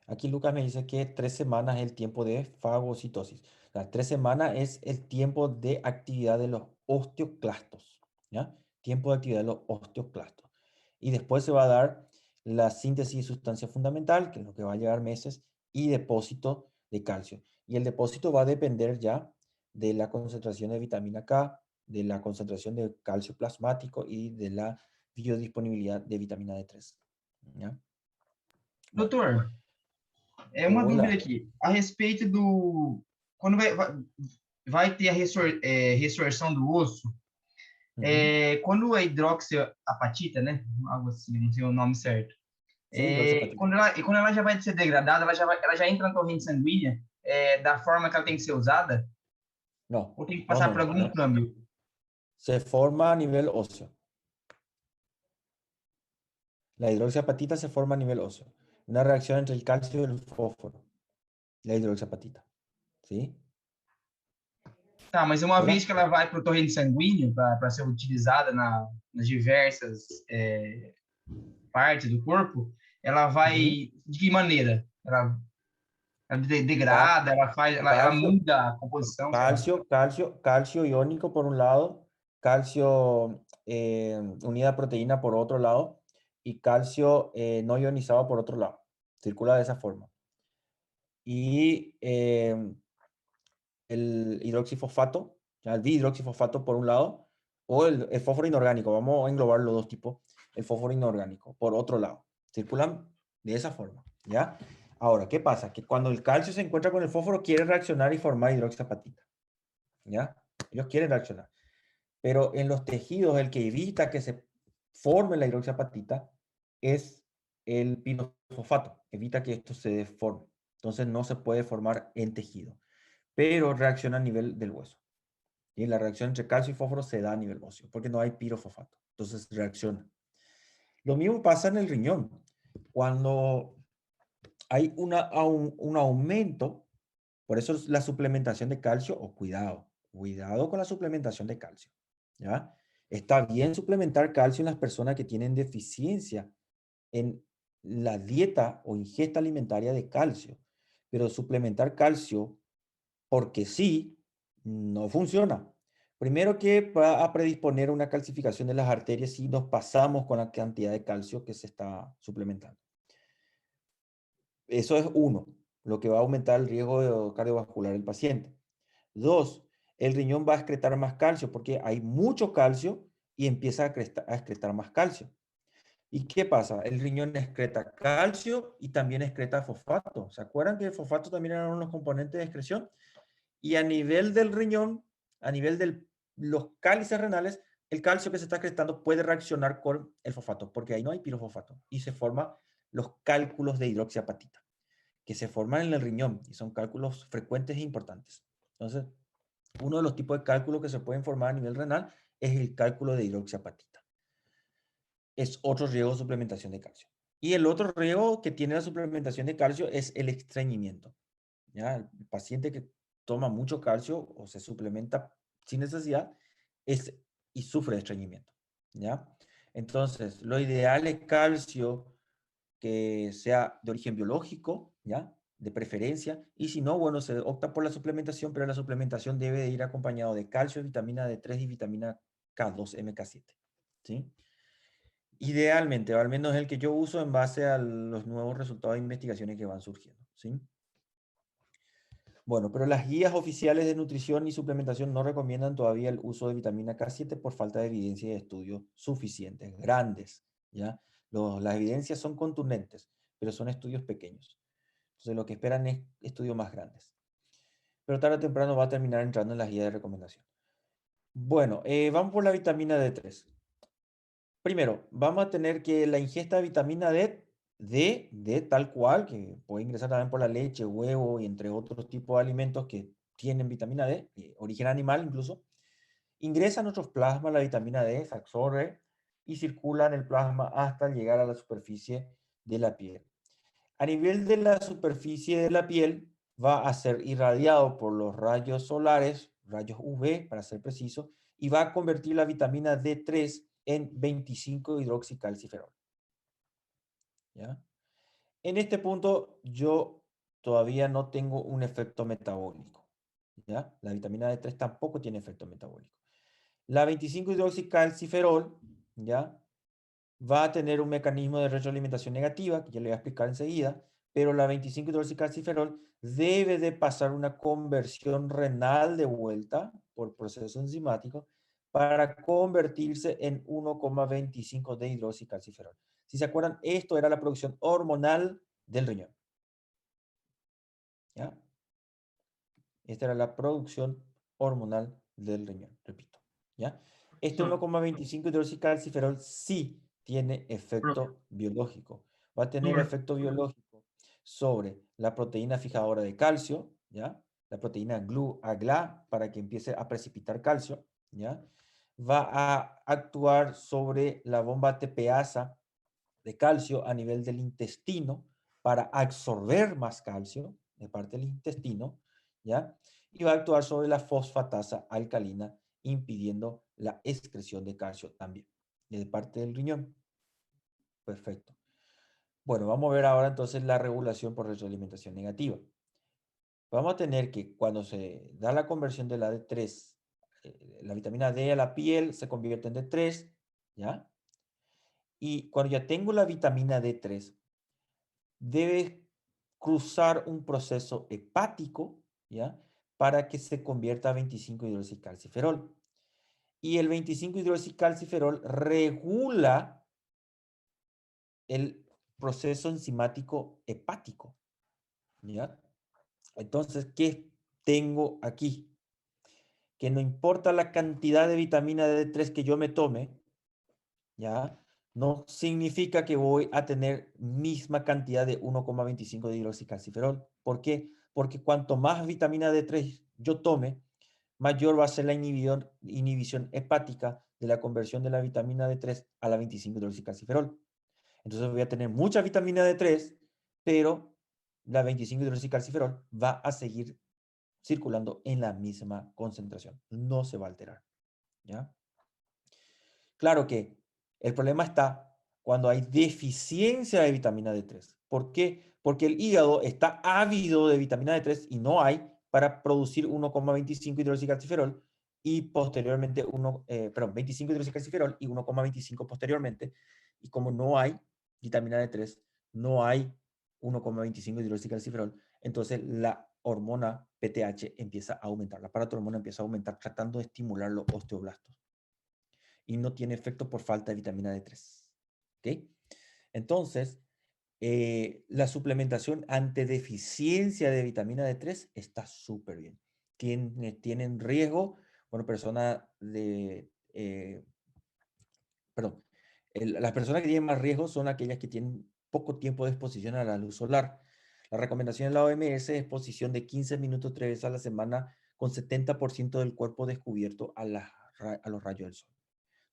Aquí Lucas me dice que 3 semanas es el tiempo de fagocitosis. O sea, 3 semanas es el tiempo de actividad de los osteoclastos, ¿ya? Tiempo de actividad de los osteoclastos. Y después se va a dar la síntesis de sustancia fundamental, que es lo que va a llevar meses, y depósito de calcio. Y el depósito va a depender ya de la concentración de vitamina K, de la concentración de calcio plasmático y de la biodisponibilidad de vitamina D3, ¿ya? Bueno,
Doutor, uma dúvida
hola.
aqui. A respeito do. Quando vai ter a ressorção do osso,
Ujú.
quando a hidroxiapatita, né? Algo assim, não sei o nome certo.
Sí, hidroxiapatita.
Quando ela já vai ser degradada, ela já entra na corrente sanguínea da forma que ela tem que ser usada?
No,
Ou tem que
no,
passar
no,
por
no,
algum
no.
câmbio?
Se forma a nivel óseo. La hidroxiapatita se forma a nivel óseo. Una reacción entre el calcio y el fósforo. La hidroxiapatita. ¿Sí?
Tá, mas uma
Hola.
vez que ela vai para o torrente sanguíneo, para ser utilizada nas diversas partes do corpo, ela
Ujú.
vai de que maneira? Ela
Cal-
degrada, ela
Calcio,
muda a composição, sei lá.
calcio iónico por un lado, calcio unida a proteína por otro lado y calcio no ionizado por otro lado. Circula de esa forma. Y el hidroxifosfato, ya el dihidroxifosfato por un lado, o el fósforo inorgánico, vamos a englobar los dos tipos, el fósforo inorgánico por otro lado. Circulan de esa forma, ¿ya? Ahora, ¿qué pasa? Que cuando el calcio se encuentra con el fósforo, quiere reaccionar y formar hidroxiapatita, ¿ya? Ellos quieren reaccionar. Pero en los tejidos, el que evita que se forme la hidroxiapatita es el pirofosfato, evita que esto se deforme. Entonces no se puede formar en tejido, pero reacciona a nivel del hueso. Y la reacción entre calcio y fósforo se da a nivel óseo, porque no hay pirofosfato. Entonces reacciona. Lo mismo pasa en el riñón. Cuando hay un aumento, por eso es la suplementación de calcio, o cuidado con la suplementación de calcio, ¿ya? Está bien suplementar calcio en las personas que tienen deficiencia en la dieta o ingesta alimentaria de calcio, pero suplementar calcio porque sí, no funciona. Primero que va a predisponer una calcificación de las arterias si nos pasamos con la cantidad de calcio que se está suplementando. Eso es uno, lo que va a aumentar el riesgo cardiovascular del paciente. Dos, el riñón va a excretar más calcio porque hay mucho calcio y empieza a excretar más calcio. ¿Y qué pasa? El riñón excreta calcio y también excreta fosfato. ¿Se acuerdan que el fosfato también eran unos componentes de excreción? Y a nivel del riñón, a nivel de los cálices renales, el calcio que se está excretando puede reaccionar con el fosfato, porque ahí no hay pirofosfato y se forman los cálculos de hidroxiapatita, que se forman en el riñón y son cálculos frecuentes e importantes. Entonces, uno de los tipos de cálculos que se pueden formar a nivel renal es el cálculo de hidroxiapatita. Es otro riesgo de suplementación de calcio. Y el otro riesgo que tiene la suplementación de calcio es el estreñimiento. ¿Ya? El paciente que toma mucho calcio o se suplementa sin necesidad es, y sufre de estreñimiento. ¿Ya? Entonces, lo ideal es calcio que sea de origen biológico, ¿ya? De preferencia, y si no, bueno, se opta por la suplementación, pero la suplementación debe de ir acompañado de calcio, vitamina D3 y vitamina K2, MK7, ¿sí? Idealmente, o al menos el que yo uso en base a los nuevos resultados de investigaciones que van surgiendo, ¿sí? Bueno, pero las guías oficiales de nutrición y suplementación no recomiendan todavía el uso de vitamina K7 por falta de evidencia y estudios suficientes, grandes, ¿ya? Las evidencias son contundentes, pero son estudios pequeños. Entonces lo que esperan es estudios más grandes. Pero tarde o temprano va a terminar entrando en las guías de recomendación. Bueno, vamos por la vitamina D3. Primero, vamos a tener que la ingesta de vitamina D tal cual, que puede ingresar también por la leche, huevo y entre otros tipos de alimentos que tienen vitamina D, origen animal incluso, ingresa a nuestros plasmas la vitamina D, se absorbe y circula en el plasma hasta llegar a la superficie de la piel. A nivel de la superficie de la piel, va a ser irradiado por los rayos solares, rayos UV para ser preciso, y va a convertir la vitamina D3 en 25 hidroxicalciferol. ¿Ya? En este punto yo todavía no tengo un efecto metabólico. ¿Ya? La vitamina D3 tampoco tiene efecto metabólico. La 25 hidroxicalciferol, ¿ya? Va a tener un mecanismo de retroalimentación negativa, que ya le voy a explicar enseguida, pero la 25 hidroxicalciferol debe de pasar una conversión renal de vuelta por proceso enzimático para convertirse en 1,25 de hidroxicalciferol. Si se acuerdan, esto era la producción hormonal del riñón. ¿Ya? Esta era la producción hormonal del riñón, repito. ¿Ya? Este
Professor,
1,25 hidroxicalciferol sí tiene efecto biológico. Va a tener
professor,
efecto biológico sobre la proteína fijadora de calcio, ¿ya? La proteína GLA para que empiece a precipitar calcio, ¿ya? Va a actuar sobre la bomba TPasa de calcio a nivel del intestino para absorber más calcio de parte del intestino, ¿ya? Y va a actuar sobre la fosfatasa alcalina, impidiendo la excreción de calcio también, de parte del riñón. Perfecto. Bueno, vamos a ver ahora entonces la regulación por retroalimentación negativa. Vamos a tener que cuando se da la conversión de la D3 la vitamina D a la piel se convierte en D3, ¿ya? Y cuando ya tengo la vitamina D3, debe cruzar un proceso hepático, ¿ya? Para que se convierta a 25-hidroxicalciferol. Y el 25-hidroxicalciferol regula el proceso enzimático hepático, ¿ya? Entonces, ¿qué tengo aquí? Que no importa la cantidad de vitamina D3 que yo me tome, ¿ya? No significa que voy a tener misma cantidad de 1,25 de hidroxicalciferol. ¿Por qué? Porque cuanto más vitamina D3 yo tome, mayor va a ser la inhibición hepática de la conversión de la vitamina D3 a la 25 hidroxicalciferol. Entonces voy a tener mucha vitamina D3, pero la 25 hidroxicalciferol va a seguir circulando en la misma concentración. No se va a alterar, ¿ya? Claro que el problema está cuando hay deficiencia de vitamina D3. ¿Por qué? Porque el hígado está ávido de vitamina D3 y no hay para producir 1,25 hidroxicalciferol y posteriormente 25 hidroxicalciferol y 1,25 posteriormente. Y como no hay vitamina D3, no hay 1,25 hidroxicalciferol, entonces la hormona PTH empieza a aumentar, la paratormona empieza a aumentar tratando de estimular los osteoblastos y no tiene efecto por falta de vitamina D3. ¿Ok? Entonces, la suplementación ante deficiencia de vitamina D3 está súper bien. Tienen riesgo, bueno, personas de, perdón, las personas que tienen más riesgo son aquellas que tienen poco tiempo de exposición a la luz solar. La recomendación de la OMS es exposición de 15 minutos 3 veces a la semana con 70% del cuerpo descubierto a los rayos del sol.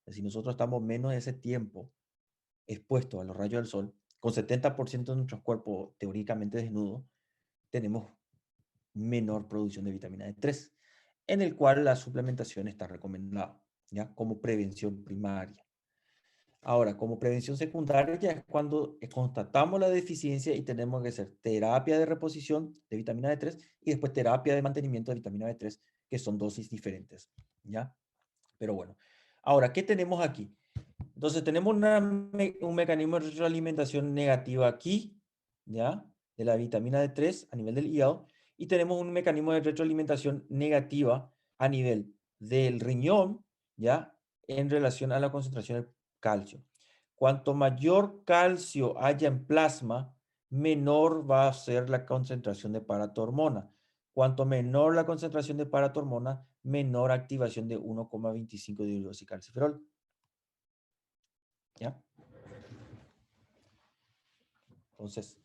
Si nosotros estamos menos de ese tiempo expuestos a los rayos del sol, con 70% de nuestros cuerpos teóricamente desnudos, tenemos menor producción de vitamina D3, en el cual la suplementación está recomendada, ¿ya? Como prevención primaria. Ahora, como prevención secundaria ya es cuando constatamos la deficiencia y tenemos que hacer terapia de reposición de vitamina D3 y después terapia de mantenimiento de vitamina D3, que son dosis diferentes, ¿ya? Pero bueno, ahora, ¿qué tenemos aquí? Entonces tenemos un mecanismo de retroalimentación negativa aquí, ¿ya? De la vitamina D3 a nivel del hígado, y tenemos un mecanismo de retroalimentación negativa a nivel del riñón, ¿ya? En relación a la concentración de calcio. Cuanto mayor calcio haya en plasma, menor va a ser la concentración de paratormona. Cuanto menor la concentración de paratormona, menor activación de 1,25 de hidroxicalciferol. ¿Ya? Entonces,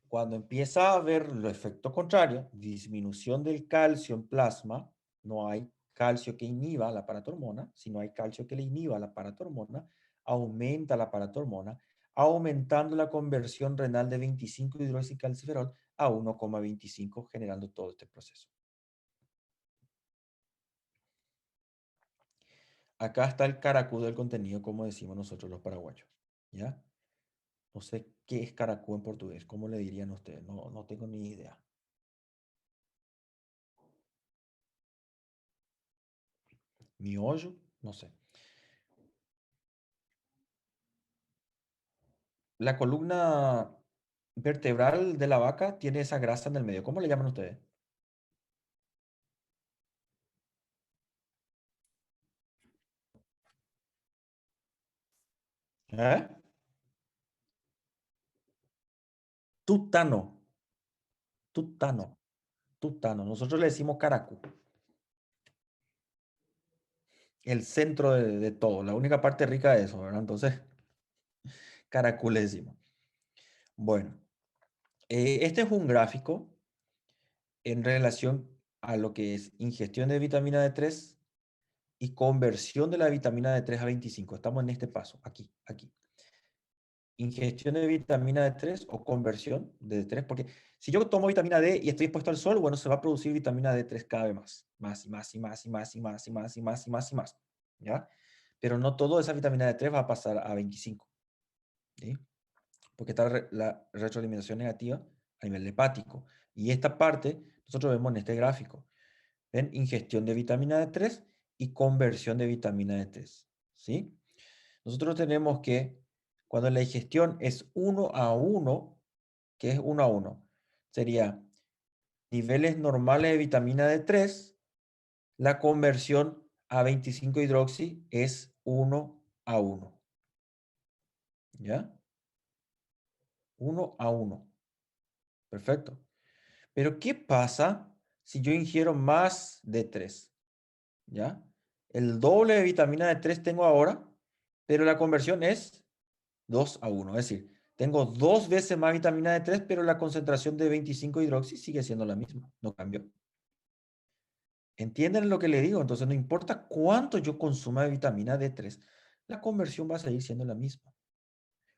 cuando empieza a haber el efecto contrario, disminución del calcio en plasma, no hay calcio que inhiba la paratormona, si no hay calcio que le inhiba la paratormona, aumenta la paratormona, aumentando la conversión renal de 25 hidroxicalciferol a 1,25, generando todo este proceso. Acá está el caracú del contenido, como decimos nosotros los paraguayos, ¿ya? No sé qué es caracú en portugués, ¿cómo le dirían ustedes? No, no tengo ni idea. Miollo, no sé. La columna vertebral de la vaca tiene esa grasa en el medio. ¿Cómo le llaman ustedes? ¿Eh? Tutano, tutano, tutano. Nosotros le decimos caracú. El centro de todo, la única parte rica de eso, ¿verdad? Entonces, caracú le decimos. Bueno, este es un gráfico en relación a lo que es ingestión de vitamina D3 y conversión de la vitamina D3 a 25. Estamos en este paso, aquí. Ingestión de vitamina D3 o conversión de D3, porque si yo tomo vitamina D y estoy expuesto al sol, bueno, se va a producir vitamina D3 cada vez más y más y más y más y más y más y más y más y más, ¿ya? Pero no toda esa vitamina D3 va a pasar a 25, ¿sí? Porque está la retroalimentación negativa a nivel hepático. Y esta parte nosotros vemos en este gráfico. ¿Ven? Ingestión de vitamina D3 y conversión de vitamina D3, ¿sí? Nosotros tenemos que, cuando la digestión es 1 a 1, ¿qué es 1 a 1? Sería niveles normales de vitamina D3, la conversión a 25-hidroxi es 1 a 1, ¿ya? 1 a 1, perfecto. Pero ¿qué pasa si yo ingiero más D3? ¿Ya? El doble de vitamina D3 tengo ahora, pero la conversión es 2 a 1. Es decir, tengo 2 veces más vitamina D3, pero la concentración de 25-hidroxi sigue siendo la misma, no cambió. ¿Entienden lo que le digo? Entonces, no importa cuánto yo consuma de vitamina D3, la conversión va a seguir siendo la misma.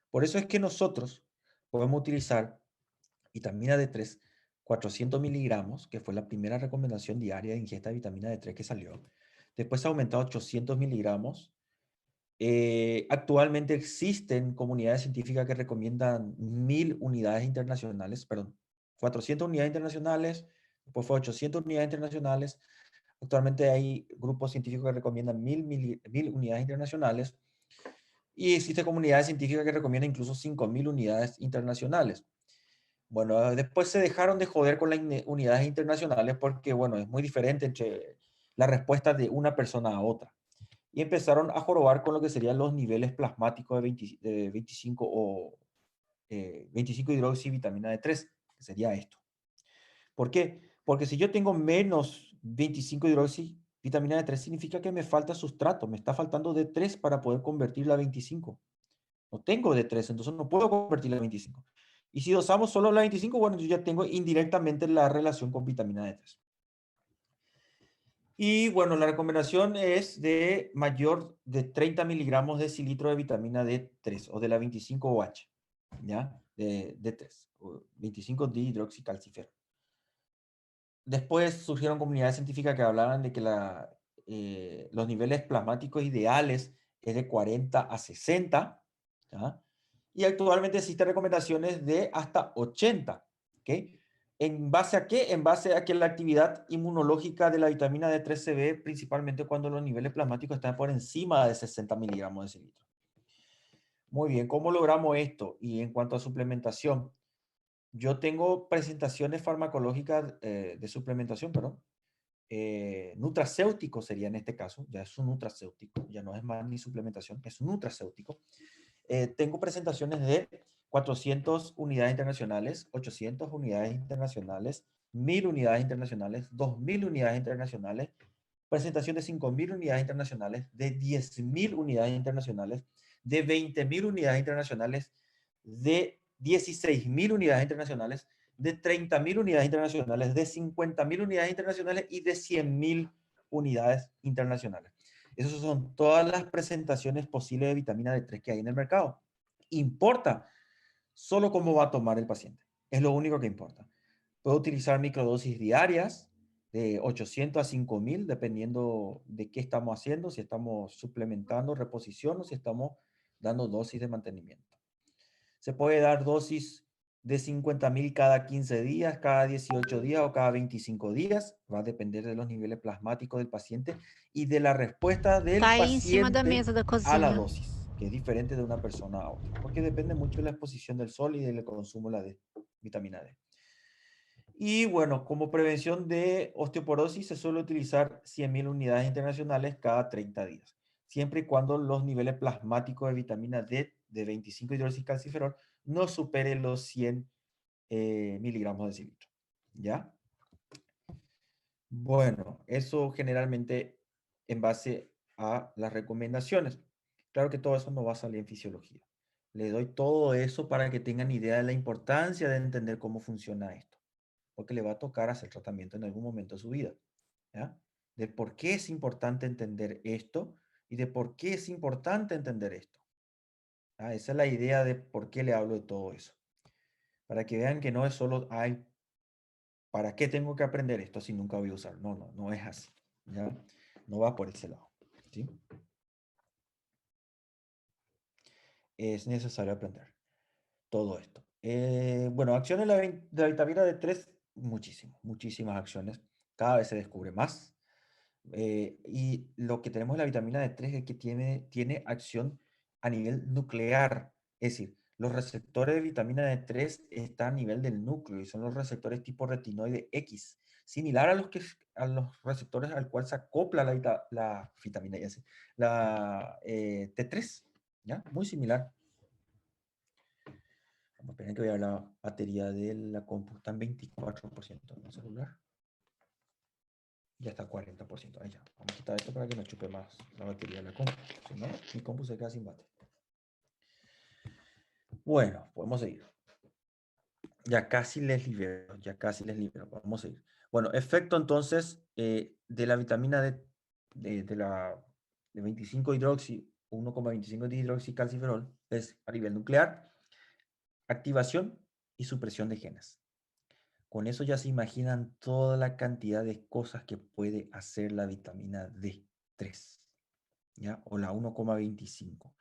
Por eso es que nosotros podemos utilizar vitamina D3, 400 miligramos, que fue la primera recomendación diaria de ingesta de vitamina D3 que salió. Después ha aumentado a 800 miligramos. Actualmente existen comunidades científicas que recomiendan 1000 unidades internacionales, perdón, 400 unidades internacionales, después fue 800 unidades internacionales. Actualmente hay grupos científicos que recomiendan 1000 unidades internacionales y existe comunidades científicas que recomiendan incluso 5000 unidades internacionales. Bueno, después se dejaron de joder con las unidades internacionales porque, bueno, es muy diferente entre la respuesta de una persona a otra. Y empezaron a jorobar con lo que serían los niveles plasmáticos de 25 o 25 hidroxivitamina D3, que sería esto. ¿Por qué? Porque si yo tengo menos 25 hidroxivitamina D3, significa que me falta sustrato, me está faltando D3 para poder convertirla a 25. No tengo D3, entonces no puedo convertirla a 25. Y si dosamos solo la 25, bueno, yo ya tengo indirectamente la relación con vitamina D3. Y bueno, la recomendación es de mayor de 30 miligramos de cilitro de vitamina D3 o de la 25OH, ¿ya? De D3, o 25 dihidroxicalciferol. Después surgieron comunidades científicas que hablaban de que los niveles plasmáticos ideales es de 40 a 60, ¿ya? Y actualmente existen recomendaciones de hasta 80, ¿ok? ¿En base a qué? En base a que la actividad inmunológica de la vitamina D3 se ve principalmente cuando los niveles plasmáticos están por encima de 60 miligramos de cilitro. Muy bien, ¿cómo logramos esto? Y en cuanto a suplementación, yo tengo presentaciones farmacológicas de suplementación, perdón. Nutracéutico sería en este caso, ya es un nutracéutico, ya no es más ni suplementación, es un nutracéutico. Tengo presentaciones de 400 unidades internacionales, 800 unidades internacionales, 1000 unidades internacionales, 2000 unidades internacionales, presentación de 5000 unidades internacionales, de 10.000 unidades internacionales, de 20.000 unidades internacionales, de 16.000 unidades internacionales, de 30.000 unidades internacionales, de 50.000 unidades internacionales y de 100.000 unidades internacionales. Esas son todas las presentaciones posibles de vitamina D3 que hay en el mercado. Importa solo cómo va a tomar el paciente. Es lo único que importa. Puedo utilizar microdosis diarias de 800 a 5000, dependiendo de qué estamos haciendo, si estamos suplementando reposición o si estamos dando dosis de mantenimiento. Se puede dar dosis de 50.000 cada 15 días, cada 18 días o cada 25 días. Va a depender de los niveles plasmáticos del paciente y de la respuesta del
Tá aí em cima da
paciente
mesa da
a la
cozinha.
dosis, que es diferente de una persona a otra, porque depende mucho de la exposición del sol y del consumo de la vitamina D. Y bueno, como prevención de osteoporosis se suele utilizar 100.000 unidades internacionales cada 30 días, siempre y cuando los niveles plasmáticos de vitamina D de 25 hidroxicalciferol no superen los 100 miligramos de cilitro. ¿Ya? Bueno, eso generalmente en base a las recomendaciones. Claro que todo eso no va a salir en fisiología. Le doy todo eso para que tengan idea de la importancia de entender cómo funciona esto, porque le va a tocar hacer tratamiento en algún momento de su vida, ¿ya? De por qué es importante entender esto y de por qué es importante entender esto. ¿Ah? Esa es la idea de por qué le hablo de todo eso. Para que vean que no es solo, ay, ¿para qué tengo que aprender esto si nunca voy a usar? No, no, no es así, ¿ya? No va por ese lado, ¿sí? Es necesario aprender todo esto. Bueno, acciones de la vitamina D3, muchísimas acciones. Cada vez se descubre más. Y lo que tenemos en la vitamina D3 es que tiene acción a nivel nuclear. Es decir, los receptores de vitamina D3 están a nivel del núcleo y son los receptores tipo retinoide X, similar a los receptores al cual se acopla la vitamina Y, la T3, ¿ya? Muy similar. Vamos a esperar que voy a ver la batería de la compu. Está en 24% en el celular. Ya está 40%. Ahí ya. Vamos a quitar esto para que no chupe más la batería de la compu. Si no, mi compu se queda sin batería. Bueno, podemos seguir. Ya casi les libero. Ya casi les libero. Vamos a seguir. Bueno, efecto entonces de la vitamina D, de 25 hidroxi, 1,25 dihidroxicalciferol, es a nivel nuclear, activación y supresión de genes. Con eso ya se imaginan toda la cantidad de cosas que puede hacer la vitamina D3, ¿ya? O la 1,25.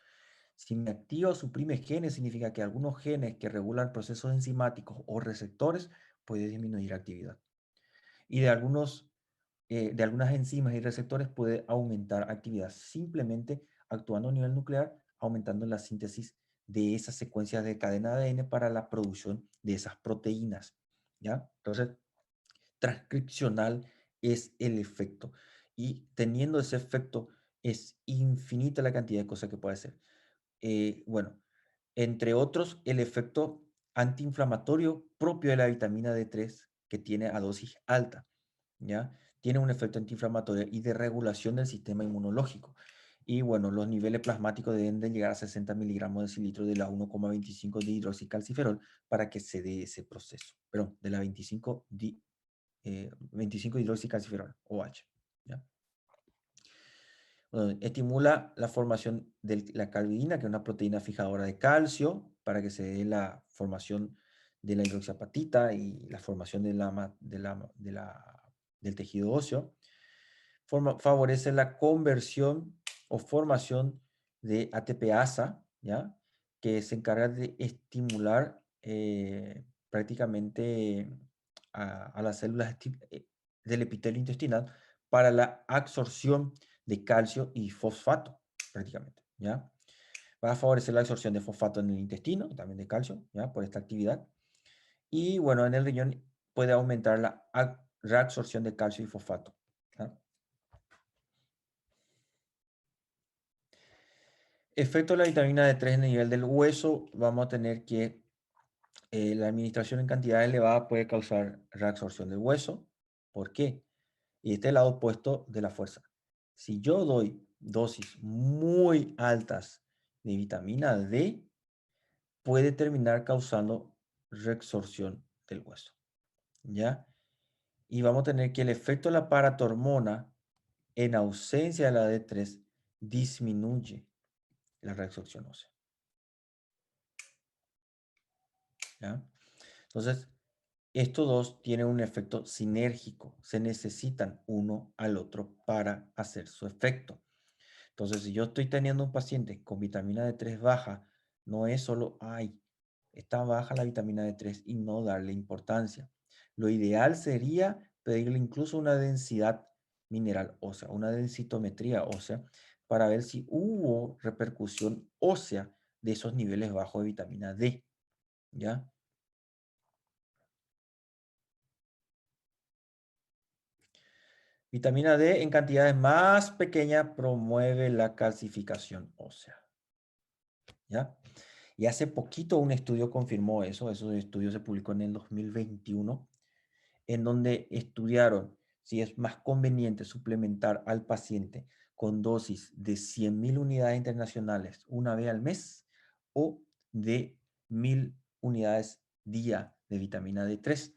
Si me activa o suprime genes, significa que algunos genes que regulan procesos enzimáticos o receptores puede disminuir actividad. Y de algunas enzimas y receptores puede aumentar actividad, simplemente actuando a nivel nuclear, aumentando la síntesis de esas secuencias de cadena ADN para la producción de esas proteínas, ¿ya? Entonces, transcripcional es el efecto. Y teniendo ese efecto, es infinita la cantidad de cosas que puede hacer. Bueno, entre otros, el efecto antiinflamatorio propio de la vitamina D3, que tiene a dosis alta, ¿ya? Tiene un efecto antiinflamatorio y de regulación del sistema inmunológico. Y bueno, los niveles plasmáticos deben de llegar a 60 miligramos de cilitro de la 1,25 de hidroxicalciferol para que se dé ese proceso. Perdón, de la 25 hidroxicalciferol, OH. ¿Ya? Bueno, estimula la formación de la calvidina, que es una proteína fijadora de calcio, para que se dé la formación de la hidroxiapatita y la formación del tejido óseo. Favorece la conversión o formación de ATPasa, ¿ya? Que se encarga de estimular prácticamente a las células del epitelio intestinal para la absorción de calcio y fosfato, prácticamente, ¿ya? Va a favorecer la absorción de fosfato en el intestino, también de calcio, ¿ya? Por esta actividad. Y bueno, en el riñón puede aumentar la reabsorción de calcio y fosfato, ¿ya? Efecto de la vitamina D3 en el nivel del hueso, vamos a tener que la administración en cantidad elevada puede causar reabsorción del hueso. ¿Por qué? Y este es el lado opuesto de la fuerza. Si yo doy dosis muy altas de vitamina D, puede terminar causando reabsorción del hueso, ¿ya? Y vamos a tener que el efecto de la paratormona en ausencia de la D3 disminuye la reabsorción ósea, ¿ya? Entonces, estos dos tienen un efecto sinérgico, se necesitan uno al otro para hacer su efecto. Entonces, si yo estoy teniendo un paciente con vitamina D3 baja, no es solo, ay, está baja la vitamina D3 y no darle importancia. Lo ideal sería pedirle incluso una densidad mineral ósea, una densitometría ósea, para ver si hubo repercusión ósea de esos niveles bajos de vitamina D, ¿ya? Vitamina D en cantidades más pequeñas promueve la calcificación ósea, ¿ya? Y hace poquito un estudio confirmó eso, ese estudio se publicó en el 2021, en donde estudiaron si es más conveniente suplementar al paciente con dosis de 100.000 unidades internacionales una vez al mes o de 1.000 unidades día de vitamina D3.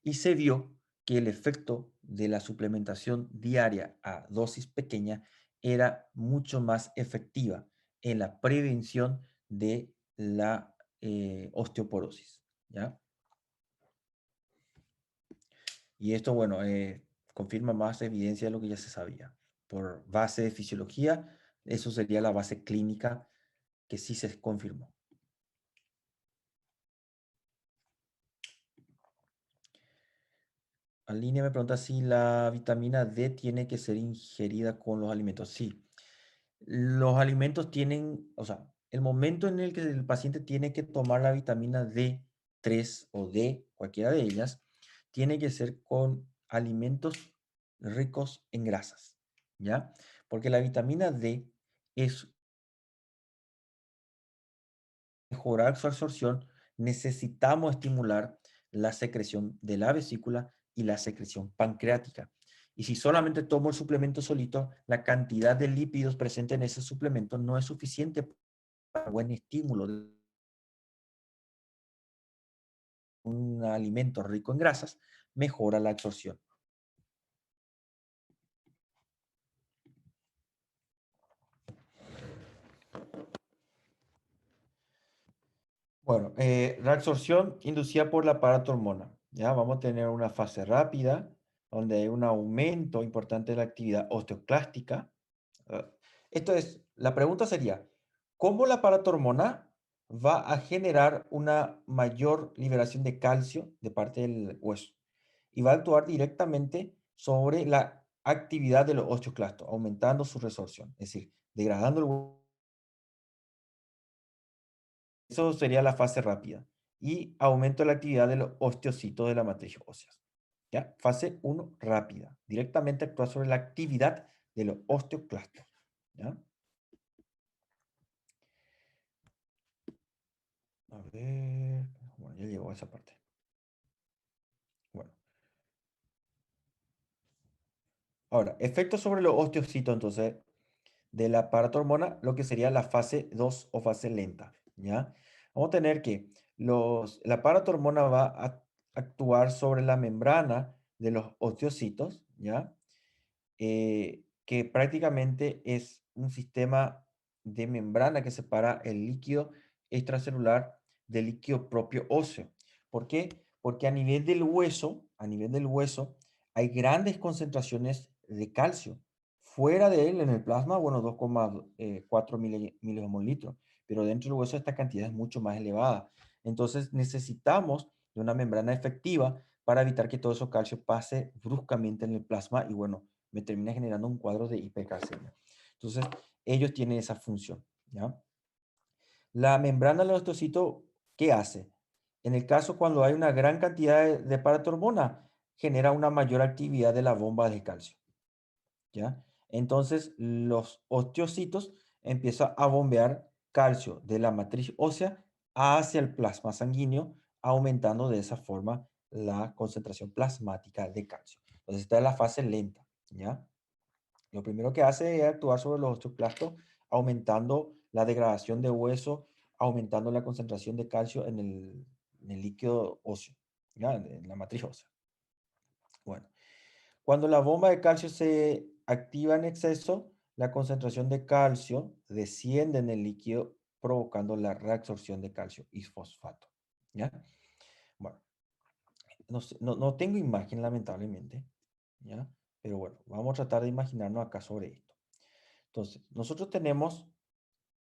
Y se vio que el efecto de la suplementación diaria a dosis pequeña era mucho más efectiva en la prevención de la osteoporosis, ¿ya? Y esto, bueno, confirma más evidencia de lo que ya se sabía. Por base de fisiología, eso sería la base clínica que sí se confirmó. Aline me pregunta si la vitamina D tiene que ser ingerida con los alimentos. Sí, los alimentos tienen, o sea, el momento en el que el paciente tiene que tomar la vitamina D3 o D, cualquiera de ellas, tiene que ser con alimentos ricos en grasas, ¿ya? Porque la vitamina D es mejorar su absorción, necesitamos estimular la secreción de la vesícula y la secreción pancreática. Y si solamente tomo el suplemento solito, la cantidad de lípidos presente en ese suplemento no es suficiente para buen estímulo de un alimento rico en grasas, mejora la absorción. Bueno, reabsorción inducida por la paratormona. Ya vamos a tener una fase rápida donde hay un aumento importante de la actividad osteoclástica. Ah, Esto es, la pregunta sería, ¿cómo la paratormona va a generar una mayor liberación de calcio de parte del hueso? Y va a actuar directamente sobre la actividad de los osteoclastos, aumentando su resorción, es decir, degradando el hueso. Eso sería la fase rápida. Y aumento de la actividad de los osteocitos de la matriz ósea. ¿Ya? Fase uno rápida. Directamente actúa sobre la actividad de los osteoclastos. ¿Ya? A ver. Bueno, ya llegó a esa parte. Bueno. Ahora, efectos sobre los osteocitos, entonces, de la paratormona, lo que sería la fase 2 o fase lenta. ¿Ya? Vamos a tener que la paratormona va a actuar sobre la membrana de los osteocitos, ¿ya? Que prácticamente es un sistema de membrana que separa el líquido extracelular del líquido propio óseo. ¿Por qué? Porque a nivel del hueso, hay grandes concentraciones de calcio. Fuera de él, en el plasma, bueno, 2,4 milihomolitros, pero dentro del hueso esta cantidad es mucho más elevada. Entonces necesitamos de una membrana efectiva para evitar que todo ese calcio pase bruscamente en el plasma y bueno, me termina generando un cuadro de hipercalcemia. Entonces, ellos tienen esa función, ¿ya? La membrana del osteocito, ¿qué hace? En el caso cuando hay una gran cantidad de paratormona, genera una mayor actividad de la bomba de calcio, ¿ya? Entonces, los osteocitos empiezan a bombear calcio de la matriz ósea hacia el plasma sanguíneo, aumentando de esa forma la concentración plasmática de calcio. Entonces, esta es la fase lenta, ¿ya? Lo primero que hace es actuar sobre los osteoclastos, aumentando la degradación de hueso, aumentando la concentración de calcio en el líquido óseo, ¿ya? En la matriz ósea. Bueno, cuando la bomba de calcio se activa en exceso, la concentración de calcio desciende en el líquido, provocando la reabsorción de calcio y fosfato, ¿ya? Bueno, no tengo imagen, lamentablemente, ¿ya? Pero bueno, vamos a tratar de imaginarnos acá sobre esto. Entonces, nosotros tenemos,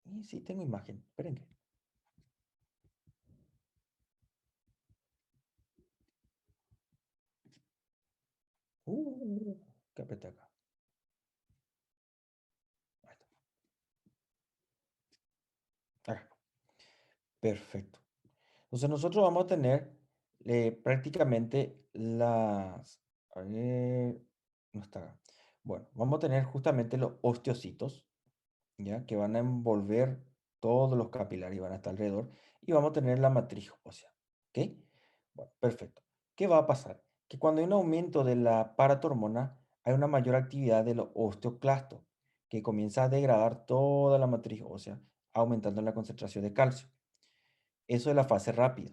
y sí, tengo imagen, esperen que, uh, que apreté acá. Ahí está. Acá. Perfecto. Entonces, nosotros vamos a tener prácticamente a ver, no está acá. Bueno, vamos a tener justamente los osteocitos, ¿ya? Que van a envolver todos los capilares y van a estar alrededor. Y vamos a tener la matriz ósea, ¿ok? Bueno, perfecto. ¿Qué va a pasar? Que cuando hay un aumento de la paratormona, hay una mayor actividad de los osteoclastos, que comienza a degradar toda la matriz ósea, aumentando la concentración de calcio. Eso es la fase rápida.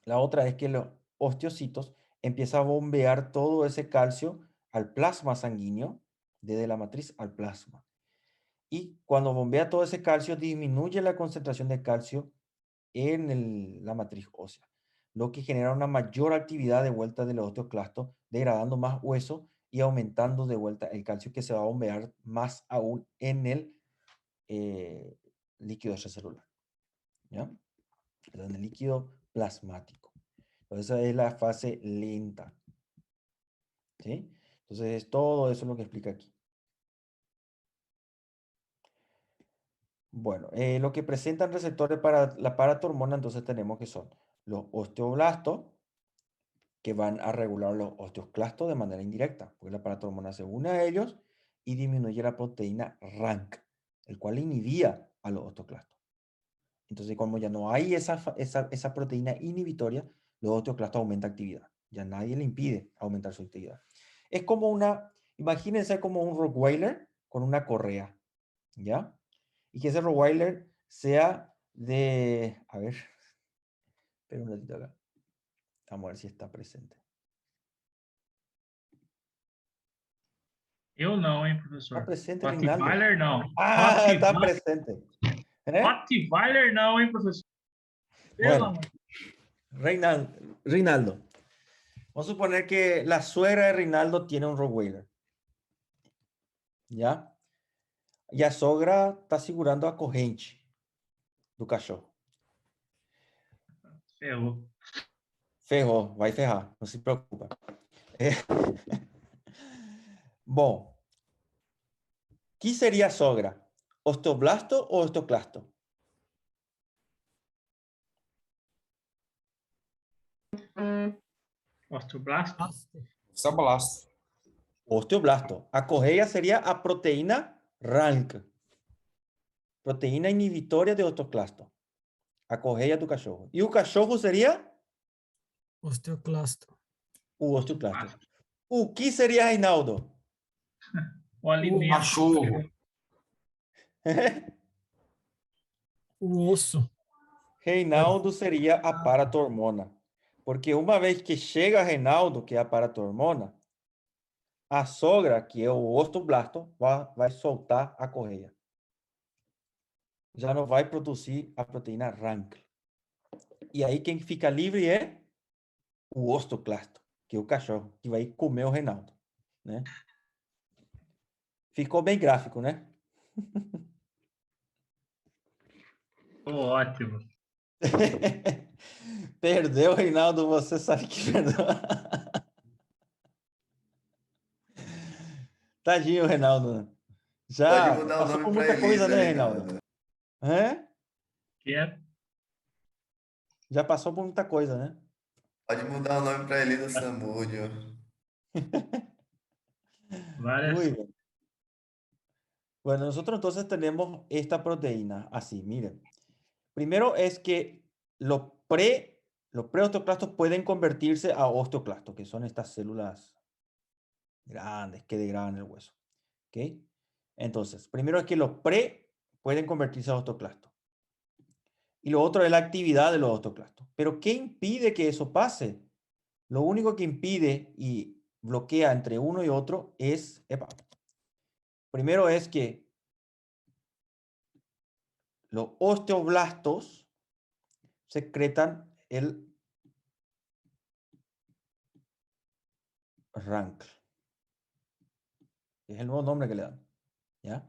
La otra es que los osteocitos empiezan a bombear todo ese calcio al plasma sanguíneo, desde la matriz al plasma. Y cuando bombea todo ese calcio, disminuye la concentración de calcio en la matriz ósea, lo que genera una mayor actividad de vuelta de los osteoclastos, degradando más hueso y aumentando de vuelta el calcio que se va a bombear más aún en el eh, líquido extracelular, ¿ya? En el líquido plasmático. Entonces, esa es la fase lenta. ¿Sí? Entonces, todo eso es lo que explica aquí. Bueno, lo que presentan receptores para la paratormona, entonces tenemos que son los osteoblastos, que van a regular los osteoclastos de manera indirecta, porque la paratormona se une a ellos y disminuye la proteína RANK, el cual inhibía a los osteoclastos. Entonces, como ya no hay esa proteína inhibitoria, los osteoclastos aumentan actividad. Ya nadie le impide aumentar su actividad. Es como imagínense como un Rottweiler con una correa, ¿ya? Y que ese Rottweiler sea a ver, espera un ratito acá. Vamos a ver si está presente.
Eu não, hein,
Está
professor?
presente, Reinaldo.
Rottweiler não.
Ah, está presente.
Rottweiler não, hein, professor?
Bueno, Reinaldo. Vamos a suponer que la suegra de Reinaldo tiene un Rottweiler. ¿Ya? E a sogra está segurando a corrente do cachorro.
Ferrou.
Ferrou, vai ferrar, não se preocupa. Bom, que seria a sogra? Osteoblasto ou osteoclasto?
Osteoblasto?
Osteoblasto.
Osteoblasto. A correia seria a proteína RANK. Proteína inibitoria de osteoclasto. A correia do cachorro. E o cachorro seria?
Osteoclasto.
O osteoclasto. O que seria, Reinaldo?
O alimento.
Cachorro.
O osso.
Reinaldo seria a paratormona. Porque uma vez que chega Reinaldo, que é a paratormona, a sogra, que é o osteoblasto, vai soltar a correia. Já não vai produzir a proteína RANK. E aí quem fica livre é o osteoclasto, que é o cachorro, que vai comer o Reinaldo, né? Ficou bem gráfico, né?
Ótimo.
Perdeu, Reinaldo, você sabe que perdeu. Tadinho, Reinaldo. Já
Pode mudar o
passou
nome
por
para
muita coisa,
Elisa,
né,
Reinaldo.
Reinaldo? Hã?
Que é
Já passou por muita coisa, né?
Pode mudar o nome para Elisa Samúdio.
várias.
Muy bien. Bueno, nosotros entonces tenemos esta proteína así, miren. Primero es que los preosteoclastos pueden convertirse a osteoclastos, que son estas células grandes que degradan el hueso. ¿Ok? Entonces, primero es que los pueden convertirse a osteoclastos. Y lo otro es la actividad de los osteoclastos. Pero ¿qué impide que eso pase? Lo único que impide y bloquea entre uno y otro es, primero es que los osteoblastos secretan el RANK. Es el nuevo nombre que le dan. ¿Ya?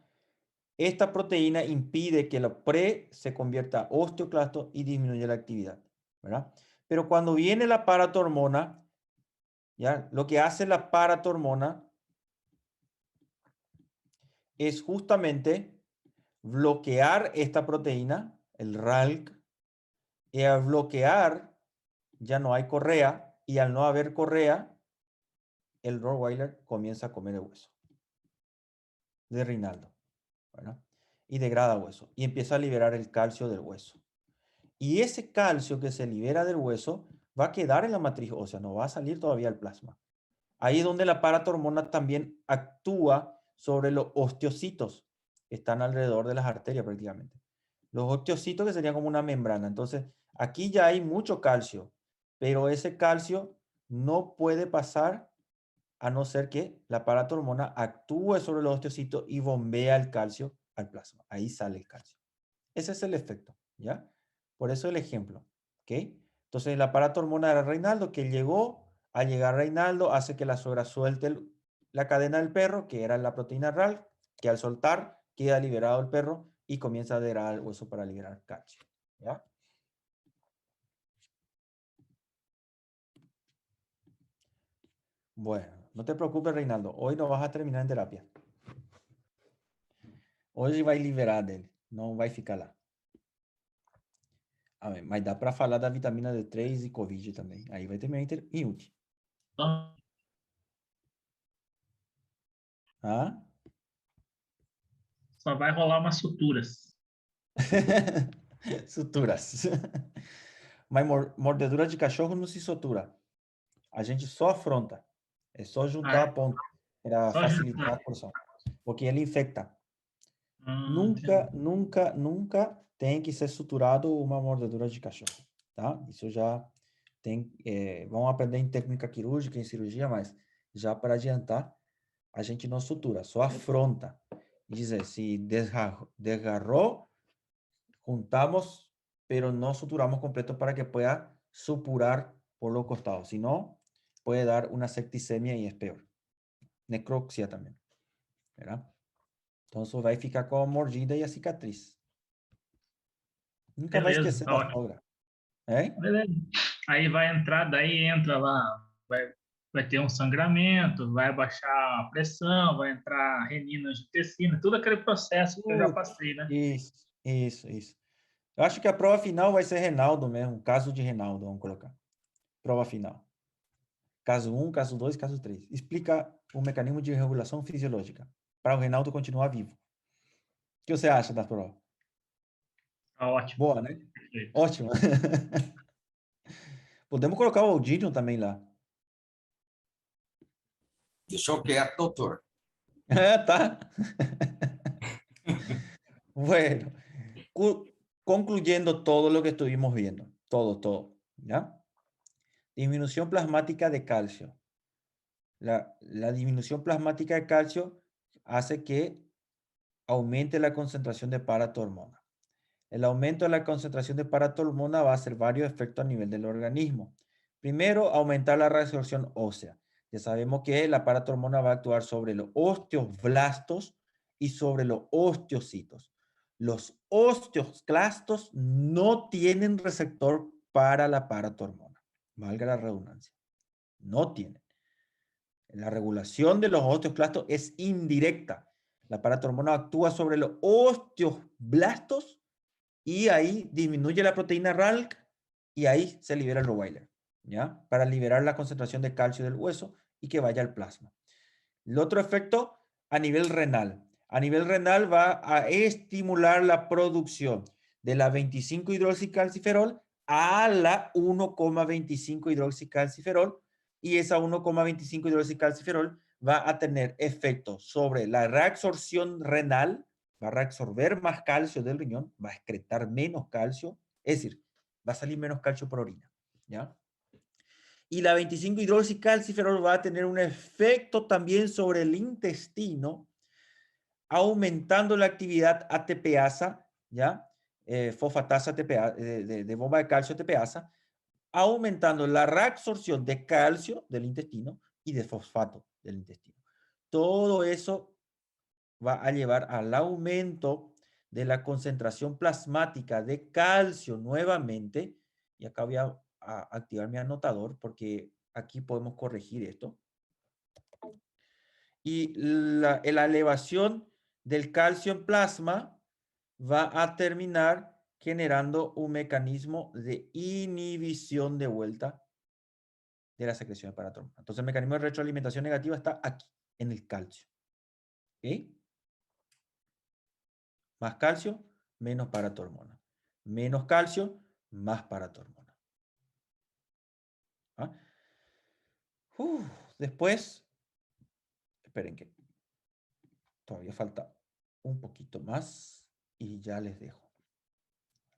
Esta proteína impide que la se convierta a osteoclasto y disminuye la actividad. ¿Verdad? Pero cuando viene la paratormona, ¿ya? Lo que hace la paratormona es justamente bloquear esta proteína, el RALK, y al bloquear ya no hay correa, y al no haber correa, el Rottweiler comienza a comer el hueso de Reinaldo, ¿verdad? Y degrada hueso, y empieza a liberar el calcio del hueso. Y ese calcio que se libera del hueso va a quedar en la matriz ósea, no va a salir todavía al plasma. Ahí es donde la paratormona también actúa sobre los osteocitos que están alrededor de las arterias prácticamente. Los osteocitos que serían como una membrana. Entonces, aquí ya hay mucho calcio, pero ese calcio no puede pasar a no ser que la paratormona actúe sobre los osteocitos y bombea el calcio al plasma. Ahí sale el calcio. Ese es el efecto, ¿ya? Por eso el ejemplo, ¿ok? Entonces, la paratormona era Reinaldo, que llegó, al llegar Reinaldo, hace que la suegra suelte la cadena del perro, que era la proteína RAL, que al soltar queda liberado el perro y comienza a degradar el hueso para liberar calcio, ¿ya? Bueno, No te preocupes, Reinaldo. Hoy no vas a terminar en terapia. Hoje vai liberar dele. Não vai ficar lá. Ah, mas dá para falar da vitamina D3 e Covid também. Aí vai terminar em UTI.
Só
Ah?
só vai rolar umas suturas.
Suturas. Mas mordedura de cachorro não se sutura. A gente só afronta. É só juntar
Ah,
a ponta para
só
facilitar
juntar.
a porção. Porque ele infecta.
Entendi.
Nunca tem que ser suturado uma mordedura de cachorro, tá? Isso já tem, vão aprender em técnica quirúrgica, em cirurgia, mas já para adiantar, a gente não sutura, só afronta. Dizer, se desgarrou, juntamos, pero no suturamos completo para que pueda supurar por los costados. Si no, puede dar una septicemia y es peor. Necropsia también, ¿verdad? Entonces va a ficar com a mordida e a cicatriz. Nunca vai
Beleza,
esquecer
tá
da
ótimo.
sogra. Hein?
Beleza. Aí vai entrar, daí entra lá, vai ter um sangramento, vai baixar a pressão, vai entrar renina, angiotensina, tudo aquele processo que eu já passei, né?
Isso. Eu acho que a prova final vai ser Reinaldo mesmo. Caso de Reinaldo, vamos colocar. Prova final. Caso 1, caso 2, caso 3. Explica o mecanismo de regulação fisiológica para o Reinaldo continuar vivo. O que você acha da prova?
Tá ótimo.
Boa, né?
Perfeito.
Ótimo. Podemos colocar o Aldinho também lá.
Deixou quieto, doutor.
Tá. Bueno, concluyendo todo lo que estuvimos viendo. Todo. ¿Ya? Disminución plasmática de calcio. La disminución plasmática de calcio hace que aumente la concentración de paratormona. El aumento de la concentración de paratormona va a hacer varios efectos a nivel del organismo. Primero, aumentar la reabsorción ósea. Ya sabemos que la paratormona va a actuar sobre los osteoblastos y sobre los osteocitos. Los osteoclastos no tienen receptor para la paratormona. Valga la redundancia. No tienen. La regulación de los osteoclastos es indirecta. La paratormona actúa sobre los osteoblastos y ahí disminuye la proteína RALC y ahí se libera el Rottweiler, ¿ya? Para liberar la concentración de calcio del hueso y que vaya al plasma. El otro efecto a nivel renal. A nivel renal va a estimular la producción de la 25 hidroxicalciferol a la 1,25 hidroxicalciferol y esa 1,25 hidroxicalciferol va a tener efectos sobre la reabsorción renal, va a reabsorber más calcio del riñón, va a excretar menos calcio, es decir, va a salir menos calcio por orina, ¿ya? Y la 25 hidroxicalciferol va a tener un efecto también sobre el intestino, aumentando la actividad ATPasa, ¿ya? Fosfatasa ATPasa, de bomba de calcio ATPasa, aumentando la reabsorción de calcio del intestino y de fosfato del intestino. Todo eso va a llevar al aumento de la concentración plasmática de calcio nuevamente. Y acá voy a activar mi anotador porque aquí podemos corregir esto. Y la elevación del calcio en plasma va a terminar generando un mecanismo de inhibición de vuelta de la secreción de paratormona. Entonces el mecanismo de retroalimentación negativa está aquí, en el calcio. ¿Ok? Más calcio, menos paratormona. Menos calcio, más paratormona. ¿Ah? Después, esperen que todavía falta un poquito más y ya les dejo.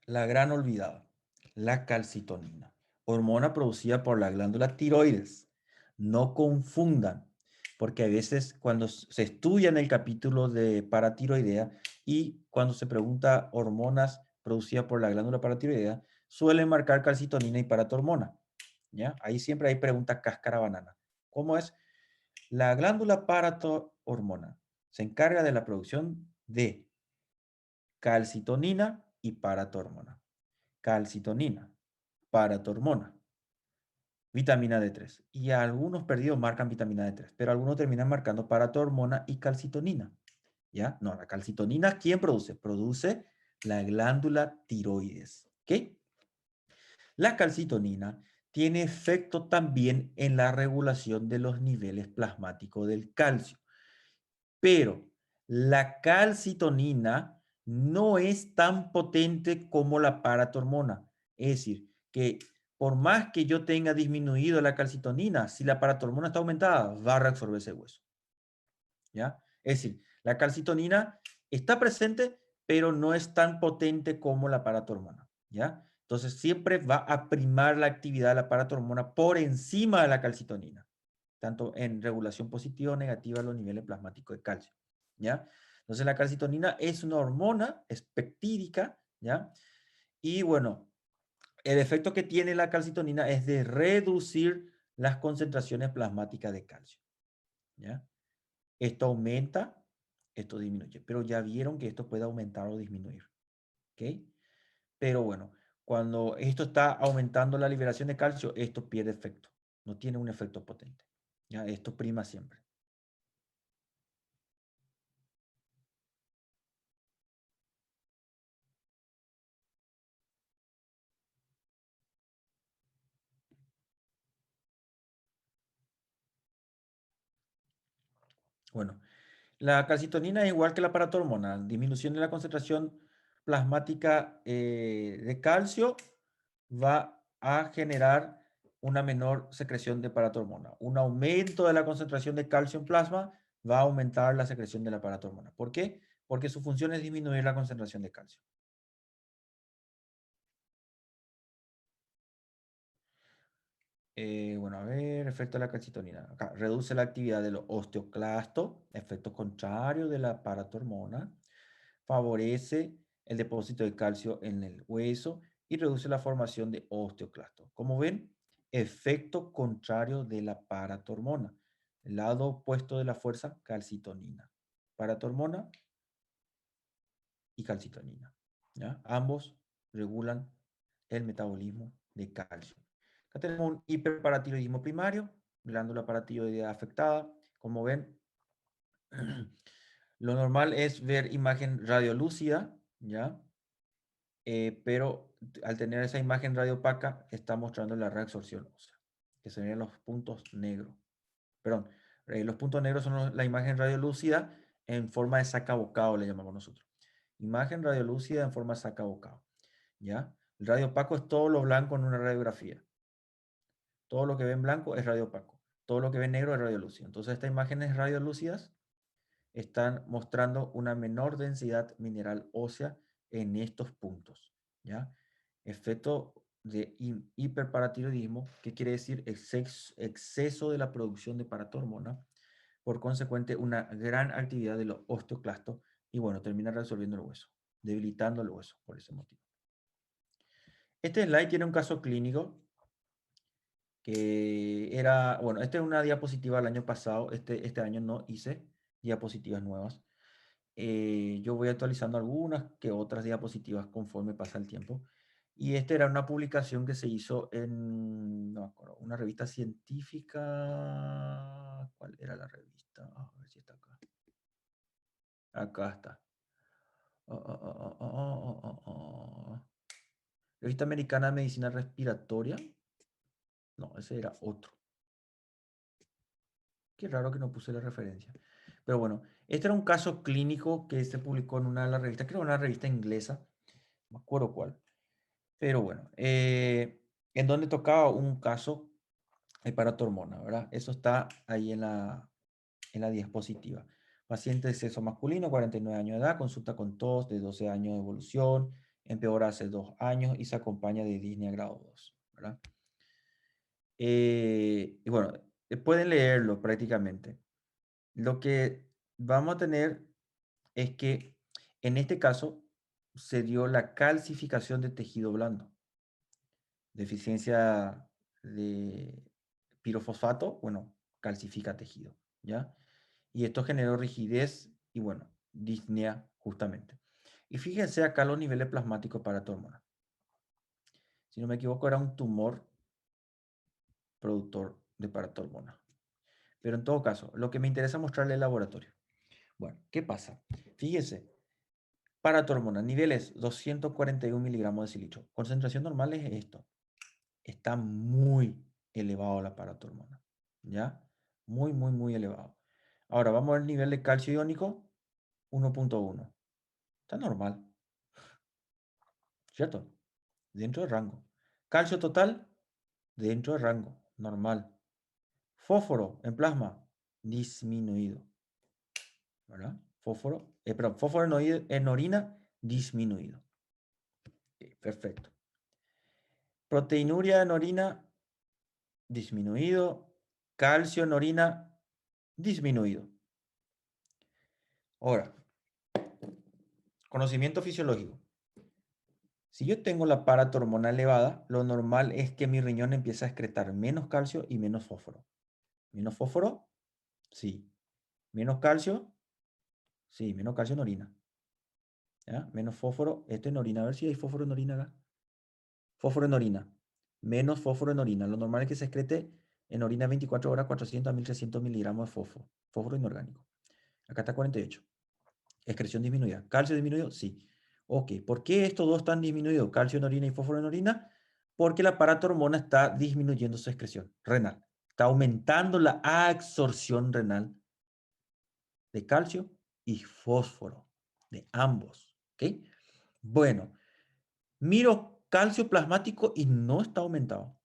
La gran olvidada, la calcitonina, hormona producida por la glándula tiroides. No confundan, porque a veces cuando se estudia en el capítulo de paratiroidea y cuando se pregunta hormonas producidas por la glándula paratiroidea, suelen marcar calcitonina y paratormona, ¿ya? Ahí siempre hay pregunta cáscara banana. ¿Cómo es? La glándula paratormona se encarga de la producción de calcitonina y paratormona. Calcitonina, paratormona. vitamina D3. Y algunos perdidos marcan vitamina D3, pero algunos terminan marcando paratormona y calcitonina. ¿Ya? No, la calcitonina, ¿quién produce? Produce la glándula tiroides. ¿Ok? La calcitonina tiene efecto también en la regulación de los niveles plasmáticos del calcio. Pero la calcitonina no es tan potente como la paratormona. Es decir, que por más que yo tenga disminuido la calcitonina, si la paratormona está aumentada, va a reabsorber ese hueso. ¿Ya? Es decir, la calcitonina está presente, pero no es tan potente como la paratormona. ¿Ya? Entonces siempre va a primar la actividad de la paratormona por encima de la calcitonina, tanto en regulación positiva o negativa de los niveles plasmáticos de calcio. ¿Ya? Entonces la calcitonina es una hormona, es peptídica, ¿ya? Y bueno, el efecto que tiene la calcitonina es de reducir las concentraciones plasmáticas de calcio, ¿ya? Esto aumenta, esto disminuye, pero ya vieron que esto puede aumentar o disminuir, ¿ok? Pero bueno, cuando esto está aumentando la liberación de calcio, esto pierde efecto, no tiene un efecto potente, ¿ya? Esto prima siempre. Bueno, la calcitonina es igual que la paratormona, disminución de la concentración plasmática de calcio va a generar una menor secreción de paratormona. Un aumento de la concentración de calcio en plasma va a aumentar la secreción de la paratormona. ¿Por qué? Porque su función es disminuir la concentración de calcio. Bueno, a ver, efecto de la calcitonina. Acá, reduce la actividad de los osteoclastos, efecto contrario de la paratormona. Favorece el depósito de calcio en el hueso y reduce la formación de osteoclastos. Como ven, efecto contrario de la paratormona. El lado opuesto de la fuerza, calcitonina. Paratormona y calcitonina. ¿Ya? Ambos regulan el metabolismo de calcio. Acá tenemos un hiperparatiroidismo primario, glándula paratiroidea afectada. Como ven, lo normal es ver imagen radiolúcida, ¿ya? Pero al tener esa imagen radiopaca, está mostrando la reabsorción ósea, que serían los puntos negros. Perdón, los puntos negros son la imagen radiolúcida en forma de saca-bocado, le llamamos nosotros. Imagen radiolúcida en forma de saca-bocado, ¿ya? El radio opaco es todo lo blanco en una radiografía. Todo lo que ven blanco es radio opaco. Todo lo que ven negro es radiolúcido. Entonces, estas imágenes radiolúcidas están mostrando una menor densidad mineral ósea en estos puntos, ¿ya? Efecto de hiperparatiroidismo, que quiere decir exceso de la producción de paratormona, por consecuente una gran actividad de los osteoclastos y bueno, termina resolviendo el hueso, debilitando el hueso por ese motivo. Este slide tiene un caso clínico que era, bueno, esta es una diapositiva del año pasado, este año no hice diapositivas nuevas. Yo voy actualizando algunas que otras diapositivas conforme pasa el tiempo. Y esta era una publicación que se hizo en, no me acuerdo, una revista científica. ¿Cuál era la revista? A ver si está acá. Acá está. Revista Americana de Medicina Respiratoria. No, ese era otro. Qué raro que no puse la referencia. Pero bueno, este era un caso clínico que se publicó en una de las revistas, creo una revista inglesa, no me acuerdo cuál. Pero bueno, en donde tocaba un caso de paratormona, ¿verdad? Eso está ahí en la diapositiva. Paciente de sexo masculino, 49 años de edad, consulta con tos de 12 años de evolución, empeora hace 2 años y se acompaña de disnea grado 2, ¿verdad? Y bueno, pueden leerlo prácticamente. Lo que vamos a tener es que en este caso se dio la calcificación de tejido blando. Deficiencia de pirofosfato, bueno, calcifica tejido, ¿ya? Y esto generó rigidez y, bueno, disnea justamente. Y fíjense acá los niveles plasmáticos para tu hormona. Si no me equivoco, era un tumor productor de paratormona. Pero en todo caso, lo que me interesa mostrarle es el laboratorio. Bueno, ¿qué pasa? Fíjese, paratormona, niveles 241 miligramos de silicio. Concentración normal es esto. Está muy elevado la paratormona. ¿Ya? Muy, muy, muy elevado. Ahora, vamos a ver el nivel de calcio iónico, 1.1. Está normal. ¿Cierto? Dentro del rango. Calcio total, dentro del rango. Normal. Fósforo en plasma, disminuido. ¿Verdad? Fósforo en orina, disminuido. Ok, perfecto. Proteinuria en orina, disminuido. Calcio en orina, disminuido. Ahora, conocimiento fisiológico. Si yo tengo la paratormona elevada, lo normal es que mi riñón empiece a excretar menos calcio y menos fósforo. ¿Menos fósforo? Sí. ¿Menos calcio? Sí, menos calcio en orina. ¿Ya? Menos fósforo, esto en orina. A ver si hay fósforo en orina acá. Fósforo en orina. Menos fósforo en orina. Lo normal es que se excrete en orina 24 horas 400 a 1300 miligramos de fósforo. Fósforo inorgánico. Acá está 48. Excreción disminuida. ¿Calcio disminuido? Sí. Ok. ¿Por qué estos dos están disminuidos? Calcio en orina y fósforo en orina. Porque la paratormona está disminuyendo su excreción renal. Está aumentando la absorción renal de calcio y fósforo. De ambos. ¿Ok? Bueno. Miro calcio plasmático y no está aumentado.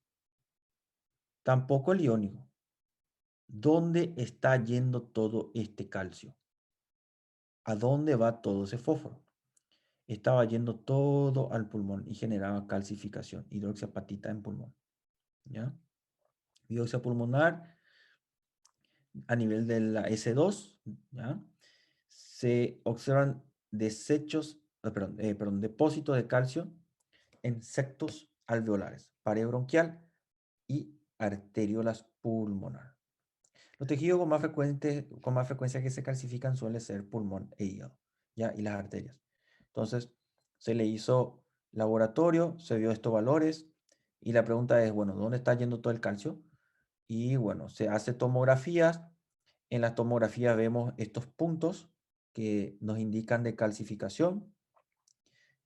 Tampoco el iónico. ¿Dónde está yendo todo este calcio? ¿A dónde va todo ese fósforo? Estaba yendo todo al pulmón y generaba calcificación, hidroxiapatita en pulmón. ¿Ya? Biopsia pulmonar a nivel de la S2, ¿ya? Se observan depósitos de calcio en septos alveolares, pared bronquial y arteriolas pulmonar. Los tejidos con más frecuencia que se calcifican suele ser pulmón e hígado, ¿ya? Y las arterias. Entonces, se le hizo laboratorio, se vio estos valores y la pregunta es, bueno, ¿dónde está yendo todo el calcio? Y bueno, se hace tomografías. En las tomografías vemos estos puntos que nos indican de calcificación,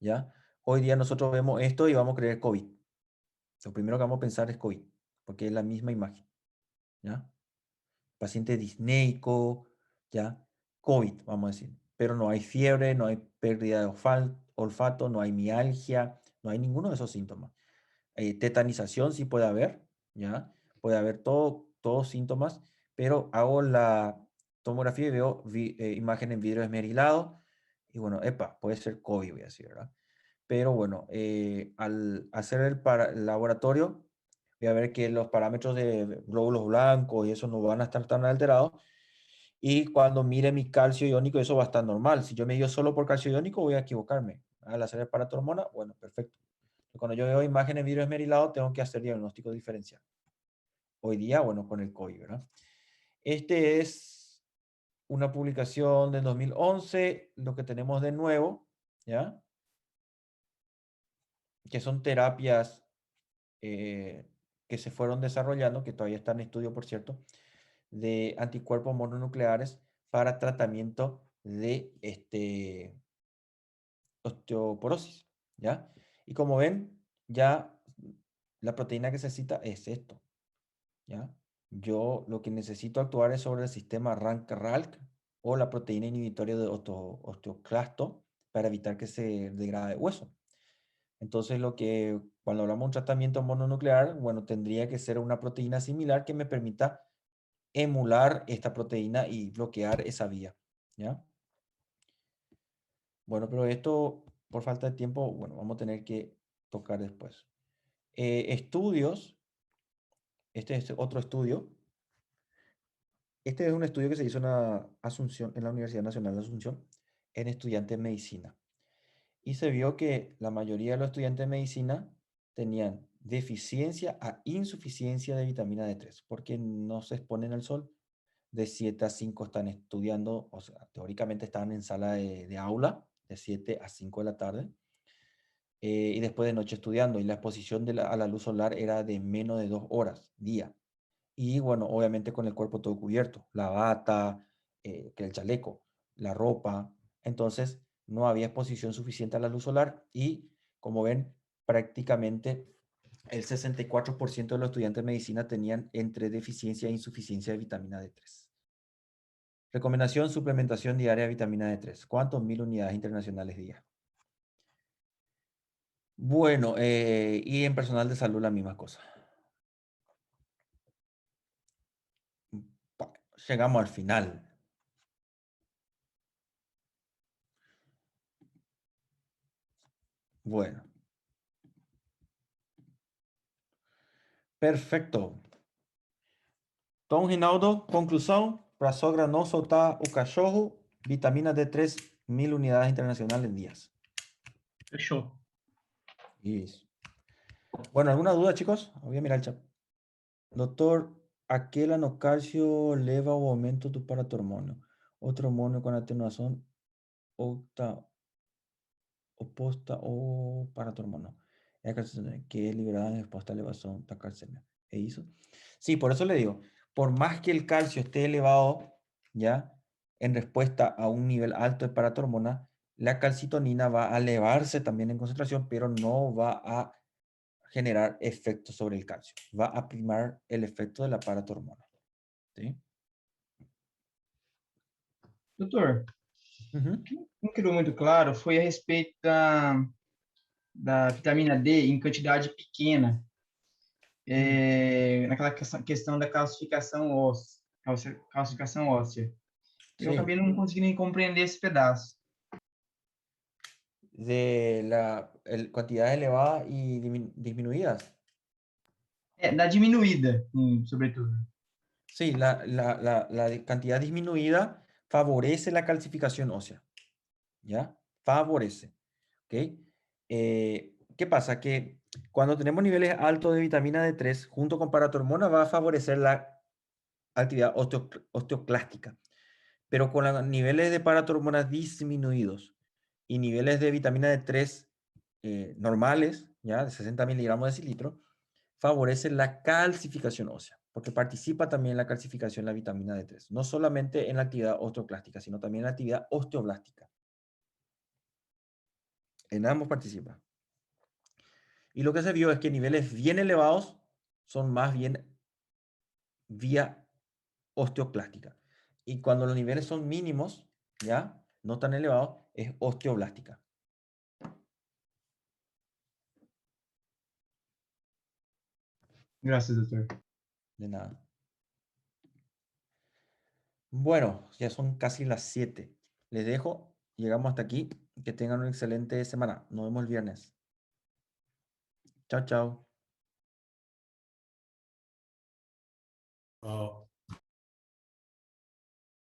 ¿ya? Hoy día nosotros vemos esto y vamos a creer COVID. Lo primero que vamos a pensar es COVID, porque es la misma imagen, ¿ya? Paciente disneico, ¿ya? COVID, vamos a decir. Pero no hay fiebre, no hay pérdida de olfato, no hay mialgia, no hay ninguno de esos síntomas. Tetanización sí puede haber, ¿ya? Puede haber todos síntomas, pero hago la tomografía y veo imagen en vidrio esmerilado y bueno, puede ser COVID, voy a decir, ¿verdad? Pero bueno, al hacer el laboratorio, voy a ver que los parámetros de glóbulos blancos y eso no van a estar tan alterados. Y cuando mire mi calcio iónico, eso va a estar normal. Si yo me guío solo por calcio iónico, voy a equivocarme. Al hacer el paratormona, bueno, perfecto. Cuando yo veo imágenes en vidrio esmerilado, tengo que hacer diagnóstico diferencial. Hoy día, bueno, con el COVID, ¿verdad? Este es una publicación del 2011, lo que tenemos de nuevo, ¿ya? Que son terapias que se fueron desarrollando, que todavía están en estudio, por cierto, de anticuerpos mononucleares para tratamiento de osteoporosis, ¿ya? Y como ven, ya la proteína que se cita es esto, ¿ya? Yo lo que necesito actuar es sobre el sistema RANK-RALK o la proteína inhibitoria de osteoclasto para evitar que se degrade hueso. Entonces, cuando hablamos de un tratamiento mononuclear, bueno, tendría que ser una proteína similar que me permita emular esta proteína y bloquear esa vía, ¿ya? Bueno, pero esto, por falta de tiempo, bueno, vamos a tener que tocar después. Estudios, este es otro estudio. Este es un estudio que se hizo en la Universidad Nacional de Asunción en estudiantes de medicina. Y se vio que la mayoría de los estudiantes de medicina tenían deficiencia a insuficiencia de vitamina D3, porque no se exponen al sol. De 7 a 5 están estudiando, o sea, teóricamente estaban en sala de aula, de 7 a 5 de la tarde. y después de noche estudiando. Y la exposición a la luz solar era de menos de 2 horas día. Y bueno, obviamente con el cuerpo todo cubierto, la bata, que el chaleco, la ropa. Entonces no había exposición suficiente a la luz solar y como ven, prácticamente el 64% de los estudiantes de medicina tenían entre deficiencia e insuficiencia de vitamina D3. Recomendación, suplementación diaria de vitamina D3. ¿Cuántos 1000 unidades internacionales día? Bueno, y en personal de salud la misma cosa. Llegamos al final. Bueno. Perfeito. Então, Rinaldo, conclusão, para a sogra não soltar o cachorro, vitamina D3, 1000 unidades internacionales en días.
Fechou.
Isso. Bueno, ¿alguna duda, chicos? Voy a mirar el chat. Doctor, aquel anocalcio eleva o aumento do paratormônio. Outro hormônio com atenuação oposta ao paratormônio. É a calcemia, que es liberada en respuesta a elevación da calcemia. ¿Es eso? Sí, por eso le digo, por más que el calcio esté elevado, ¿ya? En respuesta a un nivel alto de paratormona, la calcitonina va a elevarse también en concentración, pero no va a generar efecto sobre el calcio. Va a primar el efecto de la paratormona. ¿Sí?
Doutor,
Uhum.
não quedou muito claro foi a respeito da vitamina D em quantidade pequena, naquela questão da calcificação óssea. Calcificação óssea. Eu
Sí.
acabei não conseguindo compreender esse pedaço.
De la cantidades elevadas y disminuidas.
Da diminuída, sobretudo.
Sí, la cantidad disminuida favorece la calcificación ósea. ¿Ya? Favorece. ¿Ok? ¿Qué pasa? Que cuando tenemos niveles altos de vitamina D3, junto con paratormona, va a favorecer la actividad osteoclástica. Pero con los niveles de paratormona disminuidos y niveles de vitamina D3 normales, ¿ya? De 60 miligramos de decilitro, favorece la calcificación ósea, porque participa también en la calcificación la vitamina D3, no solamente en la actividad osteoclástica, sino también en la actividad osteoblástica. En ambos participa. Y lo que se vio es que niveles bien elevados son más bien vía osteoclástica. Y cuando los niveles son mínimos, ¿ya? No tan elevados, es osteoblástica.
Graças, doutor.
De nada. Bueno, ya son casi las 7. Les dejo. Llegamos hasta aquí. Que tengan una excelente semana. Nos vemos el viernes. Chao, chao.
Ó.